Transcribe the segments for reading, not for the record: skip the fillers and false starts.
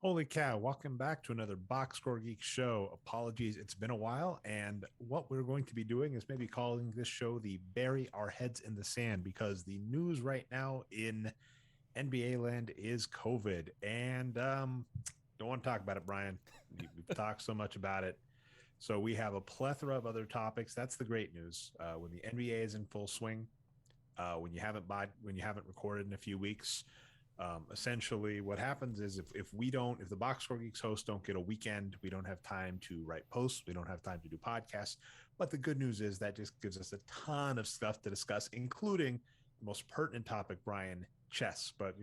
Holy cow, welcome back to another Boxscore Geeks show. Apologies, it's been a while, and what we're going to be doing is maybe calling this show the Bury Our Heads in the Sand, because the news right now in NBA land is COVID, and don't want to talk about it, Brian. We've talked so much about it. So we have a plethora of other topics. That's the great news. When the NBA is in full swing, when you haven't recorded in a few weeks, essentially what happens is if the Box Score Geeks hosts don't get a weekend, we don't have time to write posts, we don't have time to do podcasts. But the good news is that just gives us a ton of stuff to discuss, including the most pertinent topic, Brian, chess. But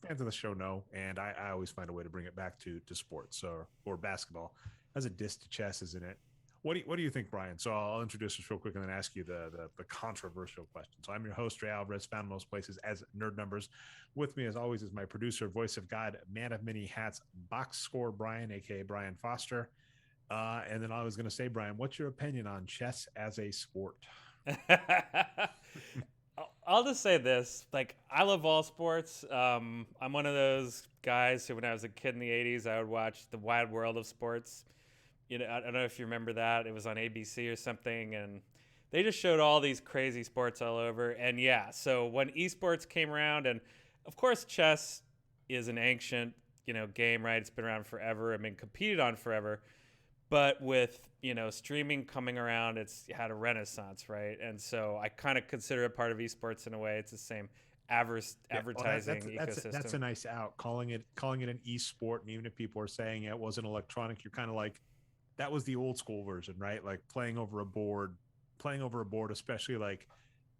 fans of the show know, and I always find a way to bring it back to sports or basketball. As a diss to chess, isn't it? What do you think, Brian? So I'll introduce us real quick and then ask you the controversial question. So I'm your host, Ray Alvarez, found most places as Nerd Numbers. With me, as always, is my producer, voice of God, man of many hats, Box Score Brian, aka Brian Foster. And then I was going to say, Brian, what's your opinion on chess as a sport? I'll just say this: like, I love all sports. I'm one of those guys who, when I was a kid in the '80s, I would watch The Wide World of Sports. I don't know if you remember that. It was on ABC or something, and they just showed all these crazy sports all over. And yeah, so when esports came around, and of course, chess is an ancient, game, right? It's been around forever and been competed on forever. But with, streaming coming around, it's had a renaissance, right? And so I kind of consider it part of esports in a way. It's the same advertising ecosystem. That's a nice out, calling it an e-sport. And even if people are saying it wasn't electronic, you're kind of like, that was the old school version, right? Like playing over a board, especially like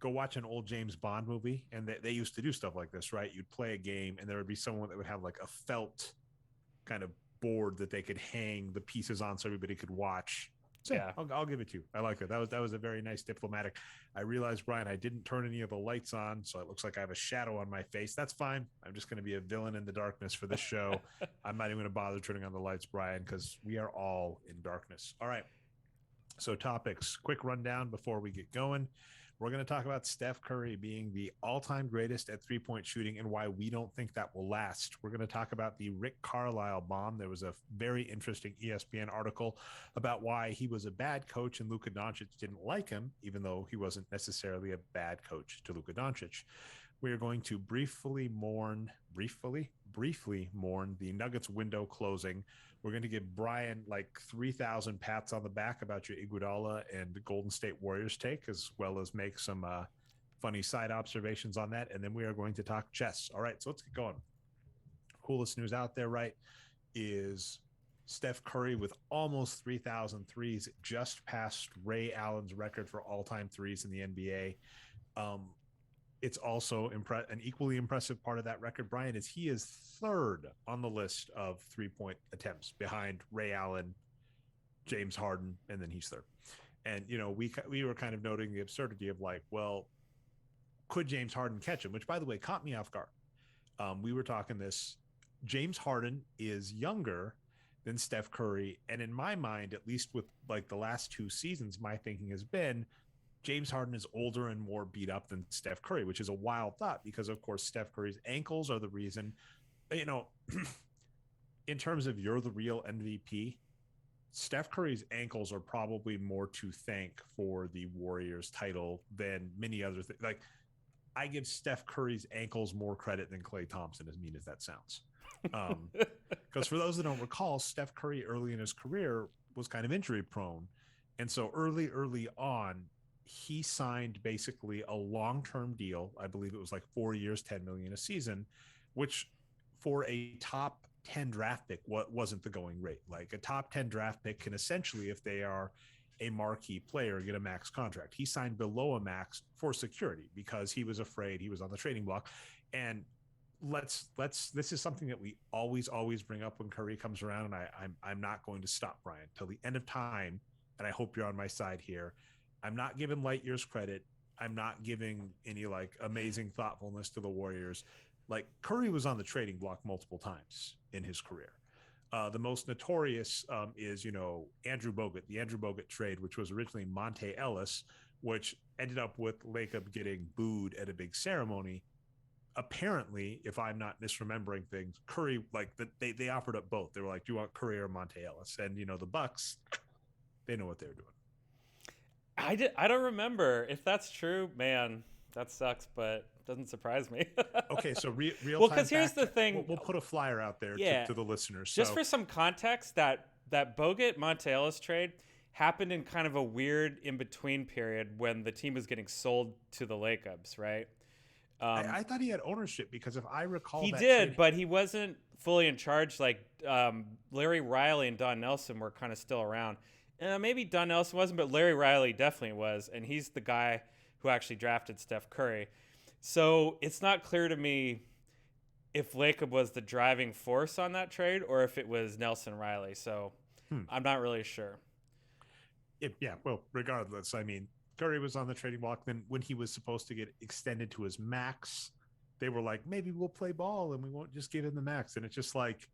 go watch an old James Bond movie. And they used to do stuff like this, right? You'd play a game and there would be someone that would have like a felt kind of board that they could hang the pieces on so everybody could watch. So yeah, I'll give it to you. I like it. That was a very nice diplomatic. I realized, Brian, I didn't turn any of the lights on, so it looks like I have a shadow on my face. That's fine. I'm just going to be a villain in the darkness for this show. I'm not even going to bother turning on the lights, Brian, because we are all in darkness. All right. So topics, quick rundown before we get going. We're going to talk about Steph Curry being the all-time greatest at three-point shooting and why we don't think that will last. We're going to talk about the Rick Carlisle bomb. There was a very interesting ESPN article about why he was a bad coach and Luka Doncic didn't like him, even though he wasn't necessarily a bad coach to Luka Doncic. We are going to briefly mourn the Nuggets window closing. We're going to give Brian like 3,000 pats on the back about your Iguodala and the Golden State Warriors take, as well as make some funny side observations on that. And then we are going to talk chess. All right, so let's get going. Coolest news out there, right, is Steph Curry with almost 3,000 threes, just passed Ray Allen's record for all-time threes in the NBA. It's also an equally impressive part of that record, Brian, is he is third on the list of three-point attempts behind Ray Allen, James Harden, and then he's third. And, we were kind of noting the absurdity of like, well, could James Harden catch him? Which, by the way, caught me off guard. We were talking this. James Harden is younger than Steph Curry. And in my mind, at least with like the last two seasons, my thinking has been James Harden is older and more beat up than Steph Curry, which is a wild thought because, of course, Steph Curry's ankles are the reason. In terms of you're the real MVP, Steph Curry's ankles are probably more to thank for the Warriors title than many other things. Like, I give Steph Curry's ankles more credit than Klay Thompson, as mean as that sounds. Because for those that don't recall, Steph Curry early in his career was kind of injury prone. And so early on, he signed basically a long-term deal. I believe it was like 4 years, $10 million a season, which for a top 10 draft pick wasn't the going rate. Like a top 10 draft pick can essentially, if they are a marquee player, get a max contract. He signed below a max for security because he was afraid he was on the trading block. And this is something that we always bring up when Curry comes around, and I'm not going to stop, Brian, till the end of time. And I hope you're on my side here. I'm not giving light years credit. I'm not giving any like amazing thoughtfulness to the Warriors. Like Curry was on the trading block multiple times in his career. The most notorious is, Andrew Bogut, the Andrew Bogut trade, which was originally Monte Ellis, which ended up with Lacob getting booed at a big ceremony. Apparently, if I'm not misremembering things, Curry, they offered up both. They were like, "Do you want Curry or Monte Ellis?" And the Bucks, they know what they're doing. I don't remember if that's true. Man, that sucks, but doesn't surprise me. Okay, so real Well, time because here's fact the check. thing. We'll put a flyer out there Yeah, to the listeners. just for some context, that Bogut Monte Ellis trade happened in kind of a weird in between period when the team was getting sold to the Lakers, right? I thought he had ownership because if I recall, He that did, trade, but he wasn't fully in charge. Like Larry Riley and Don Nelson were kind of still around. Maybe Don Nelson wasn't, but Larry Riley definitely was, and he's the guy who actually drafted Steph Curry. So it's not clear to me if Lacob was the driving force on that trade or if it was Nelson Riley. So I'm not really sure. Well, regardless, I mean, Curry was on the trading block. Then when he was supposed to get extended to his max, they were like, maybe we'll play ball and we won't just give him the max. And it's just like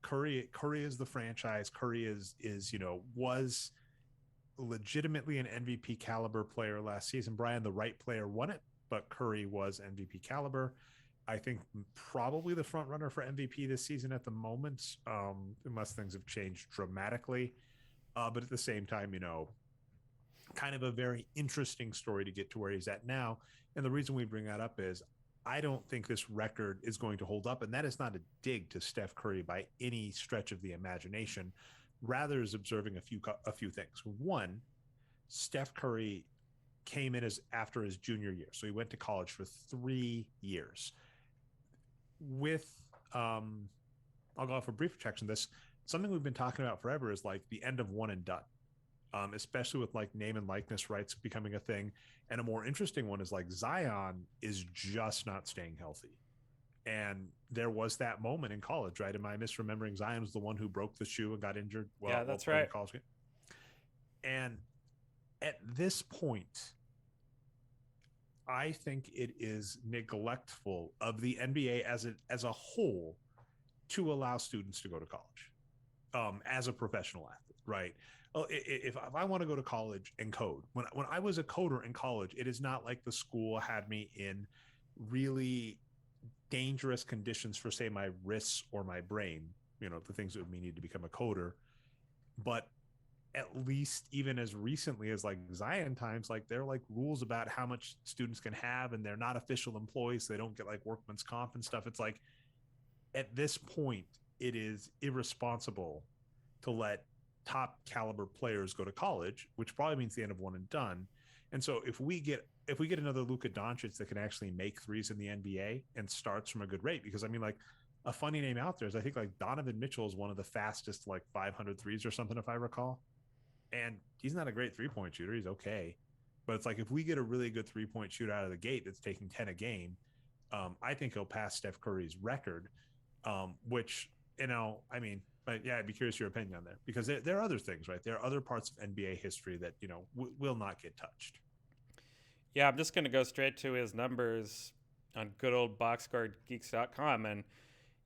Curry is the franchise. Curry was legitimately an MVP caliber player last season. Brian, the right player, won it, but Curry was MVP caliber. I think probably the front runner for MVP this season at the moment, unless things have changed dramatically. But at the same time, kind of a very interesting story to get to where he's at now. And the reason we bring that up is I don't think this record is going to hold up. And that is not a dig to Steph Curry by any stretch of the imagination. Rather is observing a few things. One, Steph Curry came in after his junior year. So he went to college for 3 years. I'll go off a brief projection. Something we've been talking about forever is like the end of one and done. Especially with like name and likeness rights becoming a thing. And a more interesting one is like Zion is just not staying healthy. And there was that moment in college, right? Am I misremembering? Zion was the one who broke the shoe and got injured. Yeah, that's right. College game. And at this point, I think it is neglectful of the NBA as a whole to allow students to go to college as a professional athlete, right? If I want to go to college and code, when I was a coder in college, it is not like the school had me in really dangerous conditions for, say, my wrists or my brain, the things that would need to become a coder. But at least even as recently as like Zion times, like there are like rules about how much students can have, and they're not official employees. So they don't get like workman's comp and stuff. It's like at this point, it is irresponsible to let top caliber players go to college, which probably means the end of one and done. And so if we get another Luka Doncic that can actually make threes in the NBA and starts from a good rate, because I mean, like a funny name out there is I think like Donovan Mitchell is one of the fastest like 500 threes or something, if I recall. And he's not a great 3-point shooter. He's okay. But it's like if we get a really good 3-point shooter out of the gate that's taking 10 a game, I think he'll pass Steph Curry's record, which, I mean, but yeah, I'd be curious your opinion on that, because there are other things, right? There are other parts of NBA history that, will not get touched. Yeah, I'm just going to go straight to his numbers on good old Boxscore and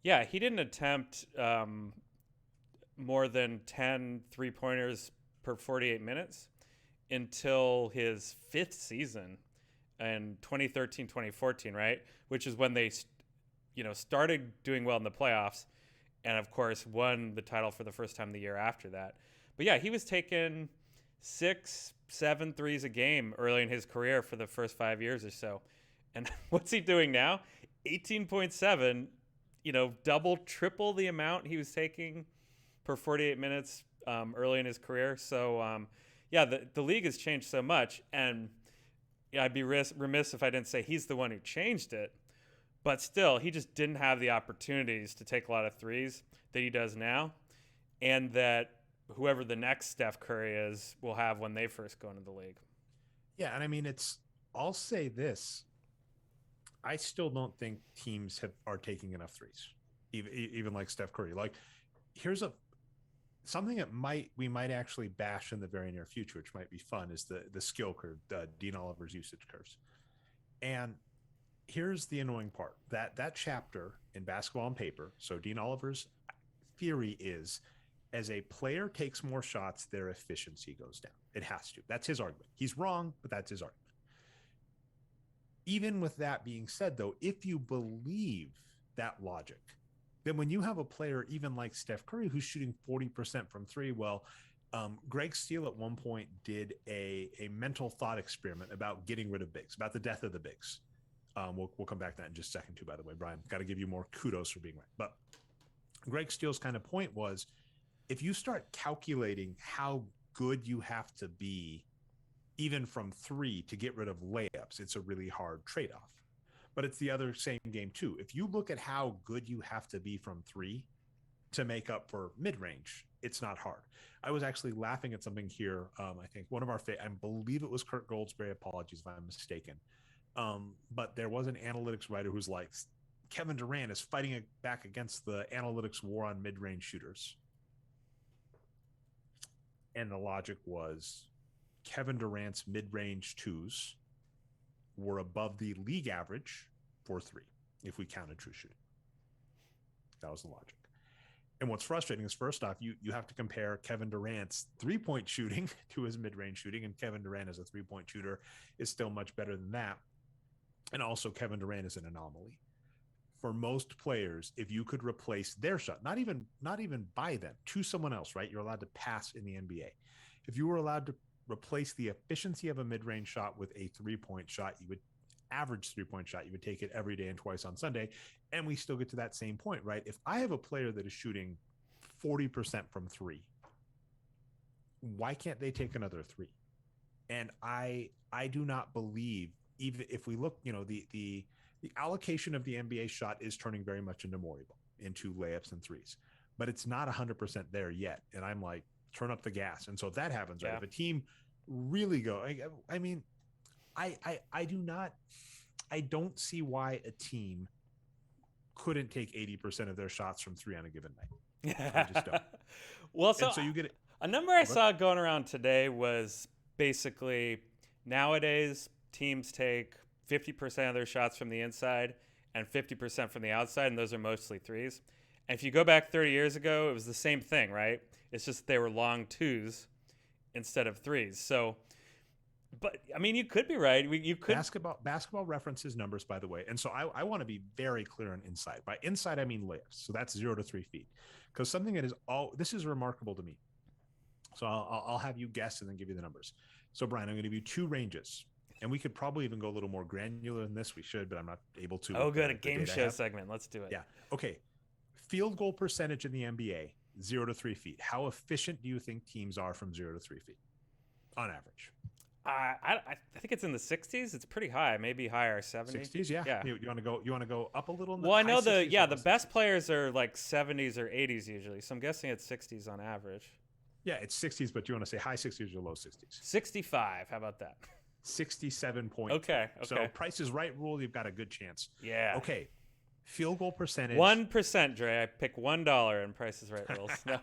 yeah, he didn't attempt more than 10 three-pointers per 48 minutes until his fifth season in 2013-2014, right? Which is when they, started doing well in the playoffs and, of course, won the title for the first time the year after that. But, yeah, he was taking 6-7 threes a game early in his career for the first 5 years or so. And what's he doing now? 18.7, double, triple the amount he was taking per 48 minutes early in his career. So, the league has changed so much. And I'd be remiss if I didn't say he's the one who changed it. But still, he just didn't have the opportunities to take a lot of threes that he does now. And that whoever the next Steph Curry is will have when they first go into the league. Yeah, and I mean, I'll say this. I still don't think teams are taking enough threes, even like Steph Curry. Like, here's something that we might actually bash in the very near future, which might be fun, is the skill curve, Dean Oliver's usage curves. And here's the annoying part. That chapter in Basketball on Paper, so Dean Oliver's theory is, as a player takes more shots, their efficiency goes down. It has to. That's his argument. He's wrong, but that's his argument. Even with that being said, though, if you believe that logic, then when you have a player even like Steph Curry who's shooting 40% from three, well, Greg Steele at one point did a mental thought experiment about getting rid of bigs, about the death of the bigs. We'll come back to that in just a second too, by the way, Brian. Got to give you more kudos for being right. But Greg Steele's kind of point was, if you start calculating how good you have to be even from three to get rid of layups, it's a really hard trade-off. But it's the other same game too. If you look at how good you have to be from three to make up for mid-range, it's not hard. I was actually laughing at something here. I think one of our, I believe it was Kurt Goldsberry, apologies if I'm mistaken. But there was an analytics writer who's like, Kevin Durant is fighting back against the analytics war on mid-range shooters. And the logic was Kevin Durant's mid-range twos were above the league average for three, if we counted true shooting. That was the logic. And what's frustrating is, first off, you have to compare Kevin Durant's three-point shooting to his mid-range shooting, and Kevin Durant as a three-point shooter is still much better than that. And also, Kevin Durant is an anomaly. For most players, if you could replace their shot, not even by them, to someone else, right? You're allowed to pass in the NBA. If you were allowed to replace the efficiency of a mid-range shot with a three-point shot, you would average three-point shot. You would take it every day and twice on Sunday. And we still get to that same point, right? If I have a player that is shooting 40% from three, why can't they take another three? And I do not believe, even if we look, the allocation of the NBA shot is turning very much into into layups and threes, but it's not 100% there yet. And I'm like, turn up the gas. And so if that happens, right? If a team really I don't see why a team couldn't take 80% of their shots from three on a given night. I just don't. Well, so you get it. A number I saw going around today was basically nowadays teams take 50% of their shots from the inside and 50% from the outside, and those are mostly threes. And if you go back 30 years ago, it was the same thing, right? It's just they were long twos instead of threes. So, but I mean, you could be right. You could. Basketball references numbers, by the way. And so I want to be very clear on inside. By inside, I mean layups. So that's 0 to 3 feet. Because something that is this is remarkable to me. So I'll have you guess and then give you the numbers. So Brian, I'm going to give you two ranges. And we could probably even go a little more granular than this. We should, but I'm not able to. Oh, good. A game show segment. Let's do it. Yeah. Okay. Field goal percentage in the NBA, 0 to 3 feet. How efficient do you think teams are from 0 to 3 feet on average? I think it's in the 60s. It's pretty high, maybe higher, 70s. 60s, yeah. You want to go up a little? Well, I know the best players are like 70s or 80s usually. So I'm guessing it's 60s on average. Yeah, it's 60s, but you want to say high 60s or low 60s? 65. How about that? 67.2. Okay. So Price is Right rule, you've got a good chance. Yeah. Okay. Field goal percentage. 1%, Dre. I pick $1 in Price is Right rules. No.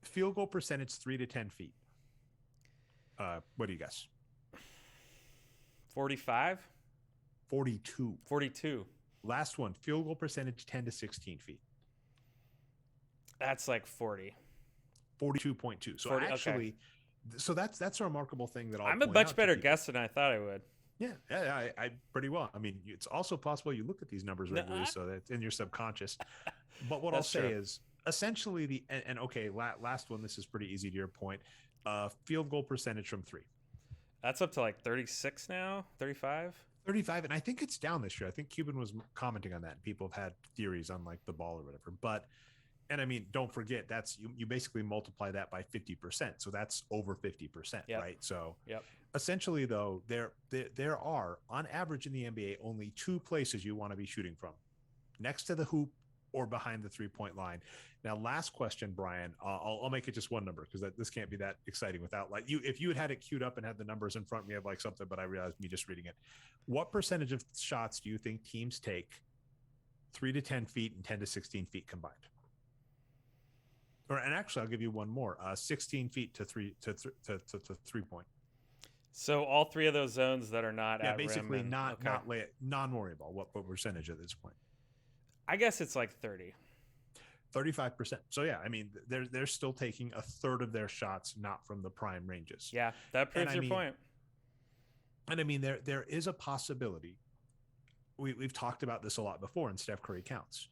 Field goal percentage 3 to 10 feet. What do you guess? 45? 42. 42. Last one. Field goal percentage 10 to 16 feet. That's like 40. 42.2. So 40, actually, okay. So that's a remarkable thing that I'm a much better guesser than I thought I would. Yeah, I pretty well. I mean, it's also possible you look at these numbers regularly, so that's in your subconscious. But what I'll say is essentially last one. This is pretty easy to your point. Field goal percentage from three. That's up to like 36 now, 35. 35, and I think it's down this year. I think Cuban was commenting on that. And people have had theories on like the ball or whatever. But, and I mean, don't forget that's you basically multiply that by 50%, so that's over 50%, right? So, essentially, though, there are on average in the NBA only two places you want to be shooting from: next to the hoop or behind the 3-point line. Now, last question, Brian. I'll make it just one number because this can't be that exciting without like you. If you had it queued up and had the numbers in front of me, I'd like something, but I realized me just reading it. What percentage of shots do you think teams take 3 to 10 feet and 10 to 16 feet combined? And actually, I'll give you one more: 16 feet to 3-point. So all three of those zones that are not at basically rim non-worry ball. What percentage at this point? I guess it's like 30. 35%. So yeah, I mean, they're still taking a third of their shots not from the prime ranges. Yeah, that And proves I your mean, point. there is a possibility. We've talked about this a lot before, and Steph Curry counts.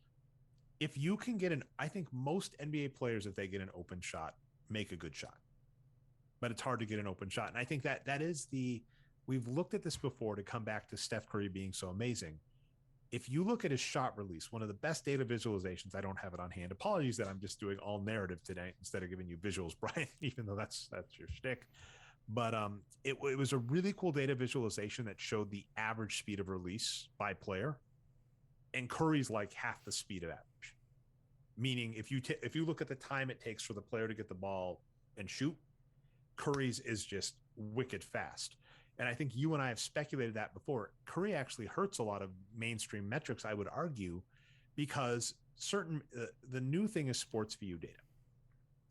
If you can get I think most NBA players, if they get an open shot, make a good shot. But it's hard to get an open shot. And I think that is we've looked at this before to come back to Steph Curry being so amazing. If you look at his shot release, one of the best data visualizations, I don't have it on hand. Apologies that I'm just doing all narrative today instead of giving you visuals, Brian, even though that's your shtick. But it was a really cool data visualization that showed the average speed of release by player. And Curry's like half the speed of average. Meaning if you look at the time it takes for the player to get the ball and shoot, Curry's is just wicked fast. And I think you and I have speculated that before. Curry actually hurts a lot of mainstream metrics, I would argue, because the new thing is sports view data.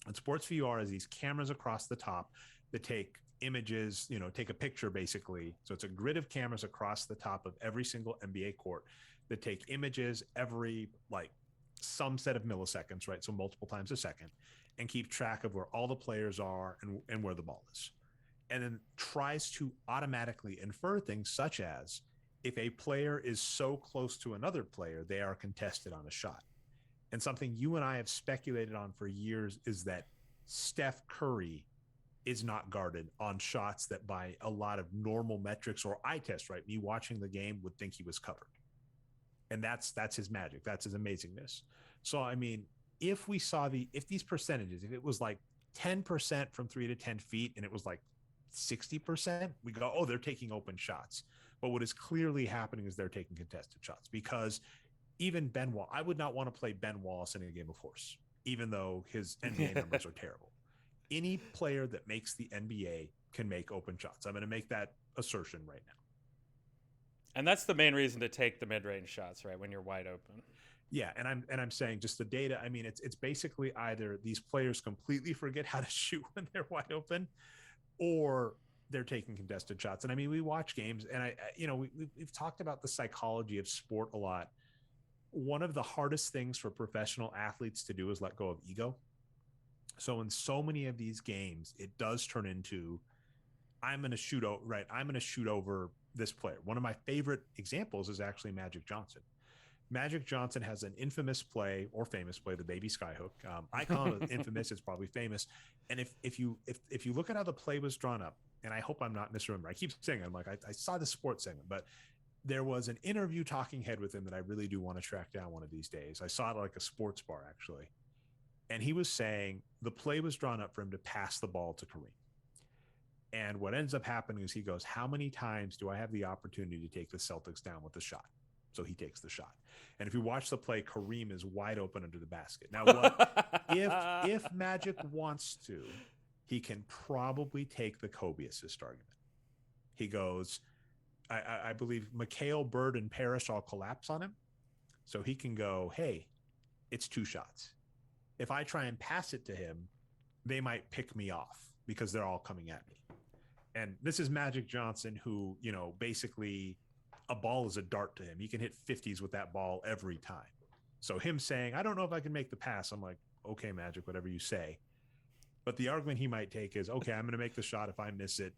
And sports VUR is these cameras across the top that take images, take a picture basically. So it's a grid of cameras across the top of every single NBA court that take images every some set of milliseconds, right? So multiple times a second, and keep track of where all the players are and where the ball is. And then tries to automatically infer things such as if a player is so close to another player, they are contested on a shot. And something you and I have speculated on for years is that Steph Curry is not guarded on shots that by a lot of normal metrics or eye test, right? Me watching the game would think he was covered. And that's his magic. That's his amazingness. So, I mean, if these percentages, if it was like 10% from 3 to 10 feet and it was like 60%, we go, oh, they're taking open shots. But what is clearly happening is they're taking contested shots, because even Ben Wallace, I would not want to play Ben Wallace in a game of horse, even though his NBA numbers are terrible. Any player that makes the NBA can make open shots. I'm going to make that assertion right now. And that's the main reason to take the mid-range shots, right? When you're wide open. Yeah, and I'm saying just the data. I mean, it's basically either these players completely forget how to shoot when they're wide open, or they're taking contested shots. And I mean, we watch games, and we've talked about the psychology of sport a lot. One of the hardest things for professional athletes to do is let go of ego. So in so many of these games, it does turn into, I'm going to shoot over this player. One of my favorite examples is actually Magic Johnson. Magic Johnson has an infamous play, or famous play, the baby skyhook. I call it infamous. It's probably famous. And if you look at how the play was drawn up, and I hope I'm not misremembering, I keep saying I'm like, I saw the sports segment, but there was an interview talking head with him that I really do want to track down one of these days. I saw it like a sports bar, actually. And he was saying the play was drawn up for him to pass the ball to Kareem. And what ends up happening is he goes, how many times do I have the opportunity to take the Celtics down with the shot? So he takes the shot. And if you watch the play, Kareem is wide open under the basket. Now, if Magic wants to, he can probably take the Kobe assist argument. He goes, I believe Mikhail, Bird, and Parrish all collapse on him. So he can go, hey, it's 2 shots. If I try and pass it to him, they might pick me off because they're all coming at me. And this is Magic Johnson, who, basically a ball is a dart to him. He can hit 50s with that ball every time. So him saying, I don't know if I can make the pass, I'm like, okay, Magic, whatever you say. But the argument he might take is, okay, I'm going to make the shot. If I miss it,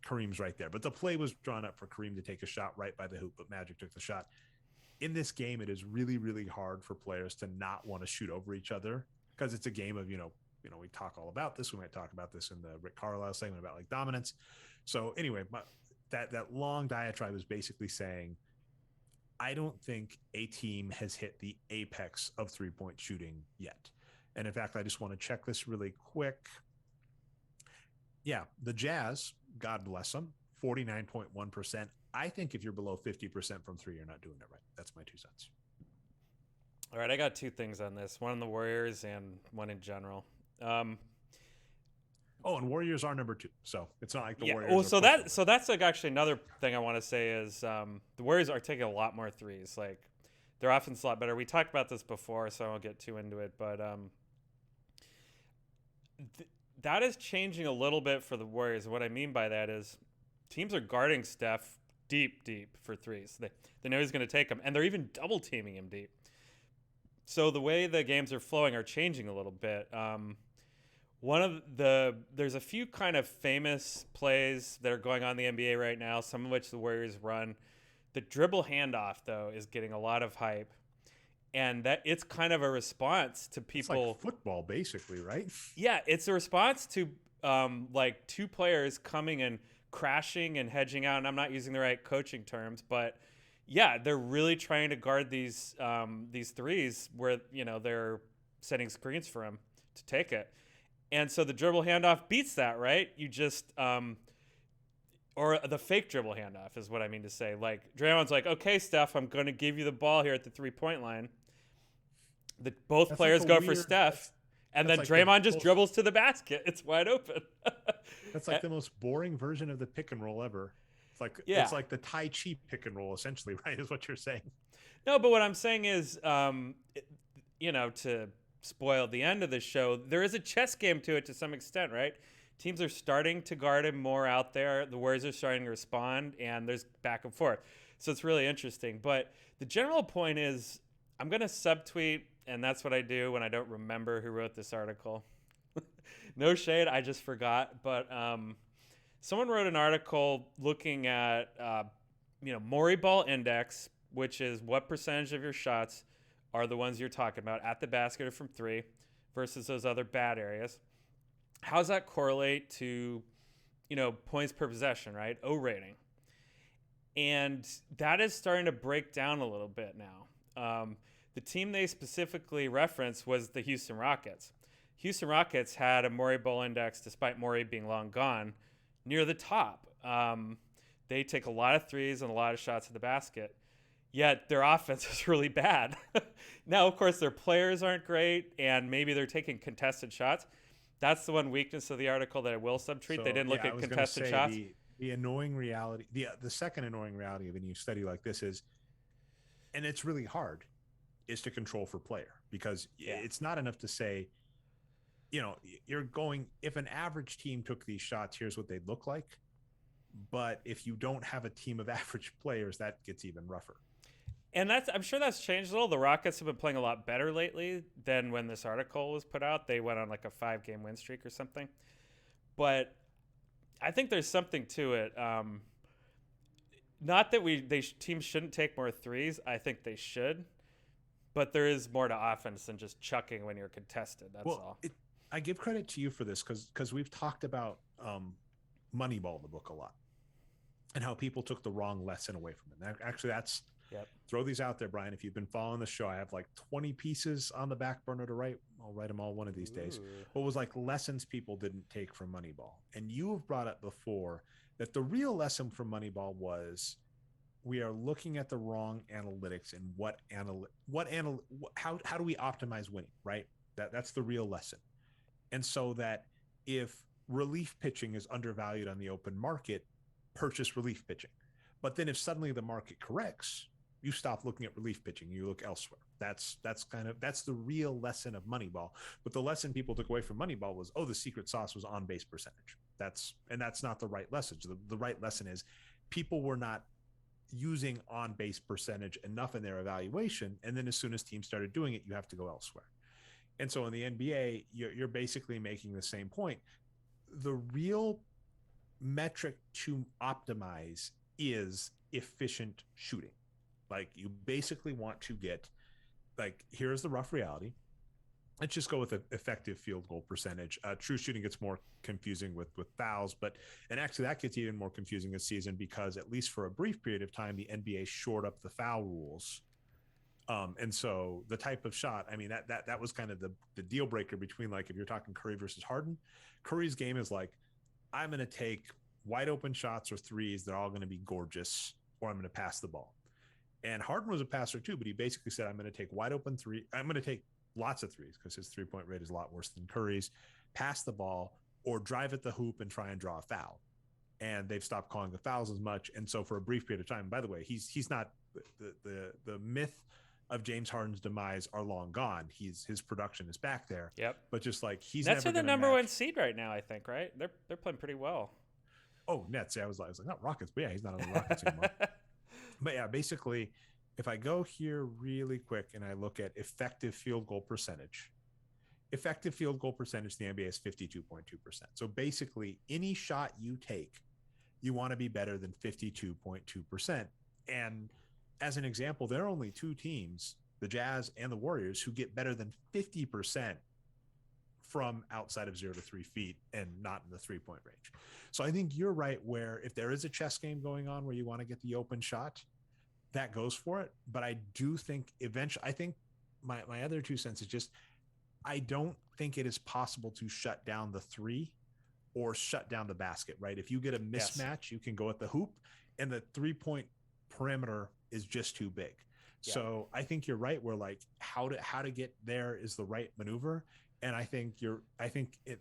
Kareem's right there. But the play was drawn up for Kareem to take a shot right by the hoop, but Magic took the shot. In this game, it is really, really hard for players to not want to shoot over each other, because it's a game of, we talk all about this. We might talk about this in the Rick Carlisle segment about dominance. So anyway, that long diatribe is basically saying, I don't think a team has hit the apex of 3-point shooting yet. And in fact, I just want to check this really quick. Yeah, the Jazz, God bless them, 49.1%. I think if you're below 50% from 3, you're not doing it right. That's my 2 cents. All right, I got 2 things on this. One on the Warriors and one in general. And Warriors are number 2, so it's not like the Warriors. Well, so that's actually another thing I want to say is the Warriors are taking a lot more threes. Like, their offense is a lot better. We talked about this before, so I won't get too into it, but that is changing a little bit for the Warriors. And what I mean by that is teams are guarding Steph deep for threes. They know he's going to take them, and they're even double teaming him deep. So the way the games are flowing are changing a little bit. There's a few kind of famous plays that are going on in the NBA right now, some of which the Warriors run. The dribble handoff, though, is getting a lot of hype, and that it's kind of a response to people. It's like football, basically, right? Yeah, it's a response to like two players coming and crashing and hedging out. And I'm not using the right coaching terms, but yeah, they're really trying to guard these threes where they're setting screens for him to take it. And so the dribble handoff beats that, right? You just or the fake dribble handoff is what I mean to say. Like Draymond's like, okay, Steph, I'm going to give you the ball here at the 3-point line. Both players go for Steph, and then Draymond just dribbles to the basket. It's wide open. That's like the most boring version of the pick and roll ever. It's like it's like the Tai Chi pick and roll, essentially, right? Is what you're saying. No, but what I'm saying is, to spoil the end of the show, there is a chess game to it to some extent, right? Teams are starting to guard him more out there. The Warriors are starting to respond, and there's back and forth. So it's really interesting. But the general point is, I'm going to subtweet, and that's what I do when I don't remember who wrote this article. No shade, I just forgot. But someone wrote an article looking at, Morey ball index, which is what percentage of your shots are the ones you're talking about at the basket or from three versus those other bad areas. How does that correlate to, points per possession, right? O rating. And that is starting to break down a little bit now. The team they specifically referenced was the Houston Rockets. Houston Rockets had a Morey ball index, despite Morey being long gone, near the top. They take a lot of threes and a lot of shots at the basket, yet their offense is really bad. Now, of course, their players aren't great, and maybe they're taking contested shots. That's the one weakness of the article that I will subtweet. So, they didn't look at contested shots. The annoying reality, the second annoying reality of any study like this is, and it's really hard, is to control for player, because it's not enough to say, you're going, if an average team took these shots, here's what they'd look like. But if you don't have a team of average players, that gets even rougher. And I'm sure that's changed a little. The Rockets have been playing a lot better lately than when this article was put out. They went on like a 5-game win streak or something. But I think there's something to it. Not that teams shouldn't take more threes. I think they should. But there is more to offense than just chucking when you're contested. That's all. I give credit to you for this because we've talked about Moneyball in the book a lot and how people took the wrong lesson away from it. Actually, that's throw these out there, Brian. If you've been following the show, I have like 20 pieces on the back burner to write. I'll write them all one of these days. What was like lessons people didn't take from Moneyball. And you have brought up before that the real lesson from Moneyball was we are looking at the wrong analytics and how do we optimize winning, right? That's the real lesson. And so that if relief pitching is undervalued on the open market, purchase relief pitching. But then if suddenly the market corrects, you stop looking at relief pitching, you look elsewhere. That's the real lesson of Moneyball. But the lesson people took away from Moneyball was, the secret sauce was on base percentage. That's not the right lesson. The right lesson is people were not using on base percentage enough in their evaluation. And then as soon as teams started doing it, you have to go elsewhere. And so in the NBA, you're basically making the same point. The real metric to optimize is efficient shooting. Like you basically want to get, like, here's the rough reality. Let's just go with an effective field goal percentage. True shooting gets more confusing with fouls, and actually that gets even more confusing this season because at least for a brief period of time, the NBA shored up the foul rules. And so the type of shot, I mean, that was kind of the deal breaker between, like, if you're talking Curry versus Harden, Curry's game is like, I'm going to take wide open shots or threes. They're all going to be gorgeous, or I'm going to pass the ball. And Harden was a passer too, but he basically said, I'm going to take wide open three. I'm going to take lots of threes because his 3-point rate is a lot worse than Curry's, pass the ball or drive at the hoop and try and draw a foul. And they've stopped calling the fouls as much. And so for a brief period of time, by the way, he's not the myth of James Harden's demise are long gone. His production is back there. Yep. But just like Nets are the number one seed right now, I think, right? They're playing pretty well. Oh, Nets. Yeah, I was like, not Rockets, but yeah, he's not on the Rockets anymore. But yeah, basically, if I go here really quick and I look at effective field goal percentage, in the NBA is 52.2%. So basically, any shot you take, you want to be better than 52.2%. And as an example, there are only two teams, the Jazz and the Warriors, who get better than 50% from outside of 0 to 3 feet and not in the 3-point range. So I think you're right, where if there is a chess game going on where you want to get the open shot, that goes for it. But I do think eventually, I think my other 2 cents is just, I don't think it is possible to shut down the three or shut down the basket, right? If you get a mismatch, you can go at the hoop, and the 3-point perimeter is just too big. Yeah. So I think you're right, where like how to get there is the right maneuver. And I think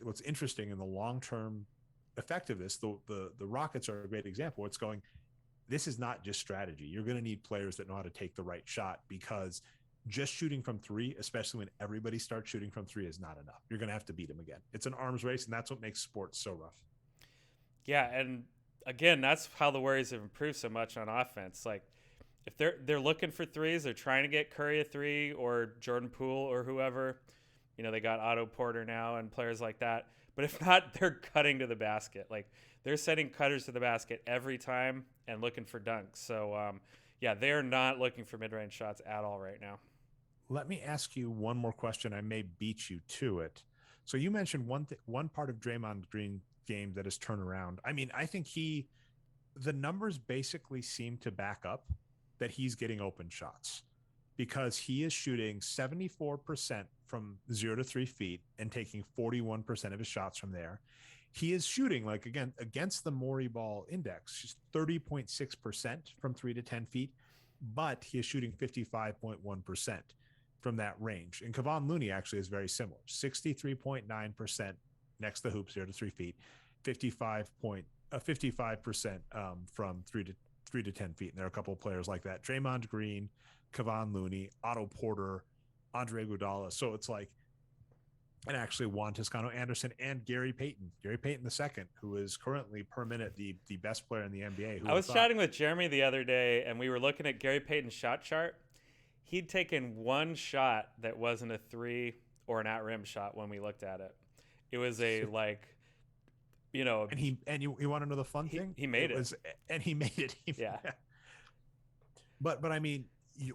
what's interesting in the long-term effectiveness, the Rockets are a great example. It's going, this is not just strategy. You're going to need players that know how to take the right shot, because just shooting from three, especially when everybody starts shooting from three, is not enough. You're going to have to beat them again. It's an arms race, and that's what makes sports so rough. Yeah, and again, that's how the Warriors have improved so much on offense. Like, if they're looking for threes, they're trying to get Curry a three or Jordan Poole or whoever. You know, they got Otto Porter now and players like that. But if not, they're cutting to the basket. Like, they're setting cutters to the basket every time and looking for dunks. So, yeah, they're not looking for mid-range shots at all right now. Let me ask you one more question. I may beat you to it. So you mentioned one part of Draymond Green game that has turned around. I mean, I think the numbers basically seem to back up that he's getting open shots, because he is shooting 74% from 0 to 3 feet and taking 41% of his shots from there. He is shooting, like, again, against the Morey ball index, just 30.6% from 3 to 10 feet, but he is shooting 55.1% from that range. And Kevon Looney actually is very similar, 63.9% next to the hoop, 0 to 3 feet, 55% from 3 to 10 feet. And there are a couple of players like that: Draymond Green, Kevon Looney, Otto Porter, Andre Iguodala. So it's like, and actually Juan Toscano Anderson and Gary Payton II, who is currently per minute the best player in the NBA. I was chatting with Jeremy the other day, and we were looking at Gary Payton's shot chart. He'd taken one shot that wasn't a three or an at-rim shot when we looked at it. It was a, like, you know. And you want to know the fun thing? He made it. And he made it. Yeah. But I mean,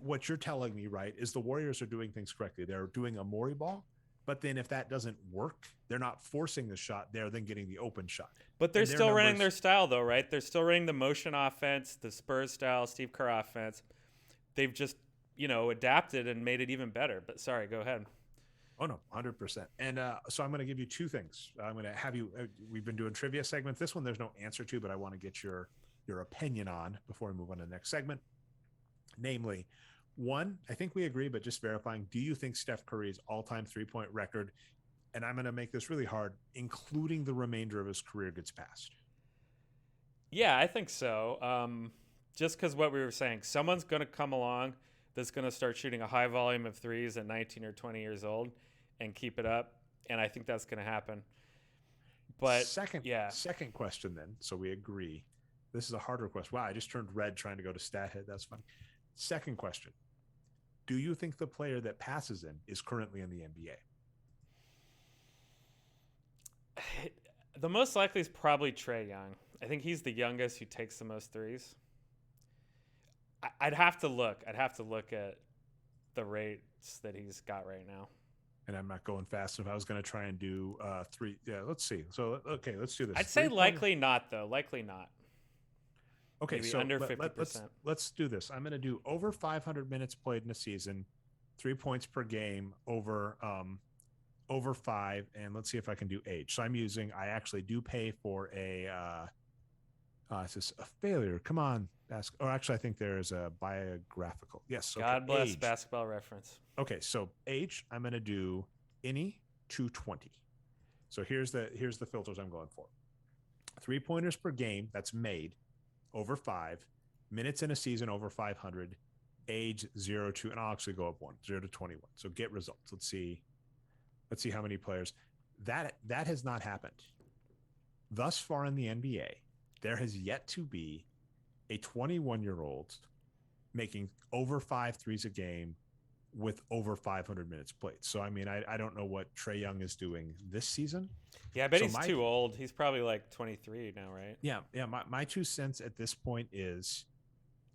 what you're telling me, right, is the Warriors are doing things correctly. They're doing a Morey ball, but then if that doesn't work, they're not forcing the shot. They're then getting the open shot. But they're still running their style, though, right? They're still running the motion offense, the Spurs style, Steve Kerr offense. They've just, adapted and made it even better. But sorry, go ahead. Oh, no, 100%. And so I'm going to give you two things. I'm going to have you, we've been doing trivia segments. This one, there's no answer to, but I want to get your opinion on before we move on to the next segment. Namely, one, I think we agree, but just verifying, do you think Steph Curry's all-time three-point record, and I'm going to make this really hard, including the remainder of his career, gets passed? Yeah, I think so. Just because what we were saying, someone's going to come along that's going to start shooting a high volume of threes at 19 or 20 years old and keep it up, and I think that's going to happen. But second question then, so we agree. This is a harder question. Wow, I just turned red trying to go to StatHead. That's funny. Second question. Do you think the player that passes him is currently in the NBA? The most likely is probably Trae Young. I think he's the youngest who takes the most threes. I'd have to look. I'd have to look at the rates that he's got right now. And I'm not going fast enough. I was going to try and do three. Yeah, let's see. So, okay, let's do this. I'd say likely not, though. Likely not. Okay, maybe so under 50%. Let's do this. I'm going to do over 500 minutes played in a season, 3 points per game, over 5, and let's see if I can do age. So I actually do pay for it's just a failure. Come on, actually, I think there is a biographical. Yes. Okay, God bless age. Basketball Reference. Okay, so age, I'm going to do any 220. So here's the filters I'm going for. 3-pointers per game, that's made, over 5, minutes in a season over 500, age 0 to, and I'll actually go up 1, 0 to 21. So get results. Let's see how many players. That has not happened. Thus far in the NBA, there has yet to be a 21-year-old making over 5 threes a game with over 500 minutes played. So, I mean, I don't know what Trae Young is doing this season. Yeah, I bet So he's too old. He's probably like 23 now, right? yeah. My 2 cents at this point is,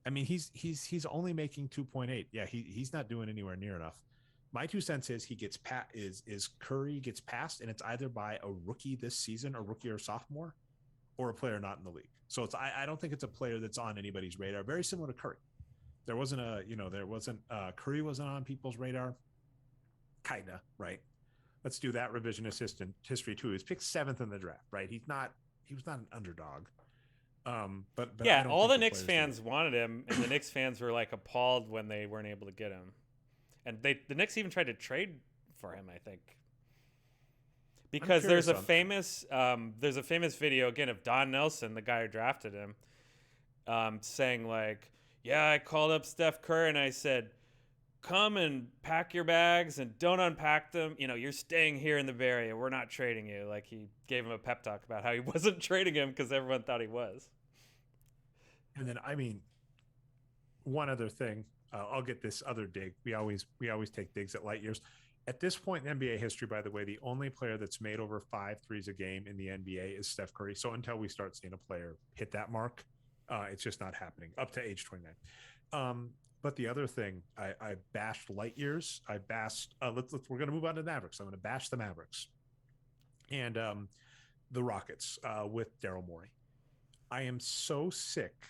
I mean, he's only making 2.8. Yeah, he's not doing anywhere near enough. My 2 cents is he gets is Curry gets passed, and it's either by a rookie this season, a rookie or sophomore, or a player not in the league. So I don't think it's a player that's on anybody's radar. Very similar to Curry. Curry wasn't on people's radar. Kinda, right? Let's do that revisionist history too. He was picked 7th in the draft, right? He was not an underdog. But I Yeah, don't all think the the Knicks players fans wanted him, and the Knicks fans were like appalled when they weren't able to get him. And the Knicks even tried to trade for him, I think, because there's a famous video again of Don Nelson, the guy who drafted him, saying like, "Yeah, I called up Steph Curry and I said, come and pack your bags and don't unpack them. You know, you're staying here in the Bay Area. We're not trading you." Like he gave him a pep talk about how he wasn't trading him because everyone thought he was. And then, I mean, one other thing, I'll get this other dig. We always take digs at light years. At this point in NBA history, by the way, the only player that's made over 5 threes a game in the NBA is Steph Curry. So until we start seeing a player hit that mark, it's just not happening up to age 29. But the other thing, I bashed light years. I bashed. We're going to move on to the Mavericks. I'm going to bash the Mavericks and the Rockets with Daryl Morey. I am so sick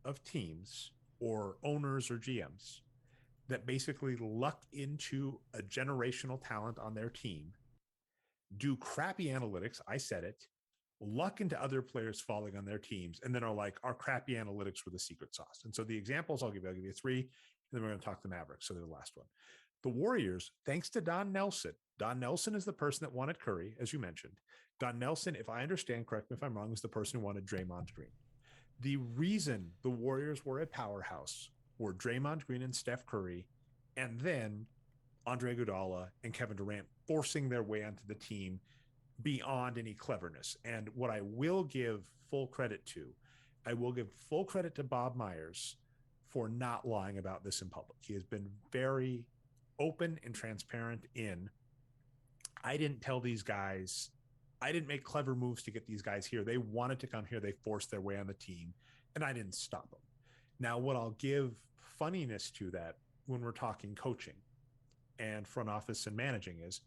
of teams or owners or GMs that basically luck into a generational talent on their team, do crappy analytics. I said it. Luck into other players falling on their teams, and then are like, our crappy analytics were the secret sauce. And so the examples I'll give you 3, and then we're going to talk the Mavericks. So they're the last one. The Warriors, thanks to Don Nelson. Don Nelson is the person that wanted Curry, as you mentioned. Don Nelson, if I understand, correct me if I'm wrong, is the person who wanted Draymond Green. The reason the Warriors were a powerhouse were Draymond Green and Steph Curry, and then Andre Iguodala and Kevin Durant forcing their way onto the team beyond any cleverness. And what I will give full credit to, I will give full credit to Bob Myers for not lying about this in public. He has been very open and transparent I didn't tell these guys, I didn't make clever moves to get these guys here. They wanted to come here. They forced their way on the team, and I didn't stop them. Now, what I'll give funniness to that when we're talking coaching and front office and managing is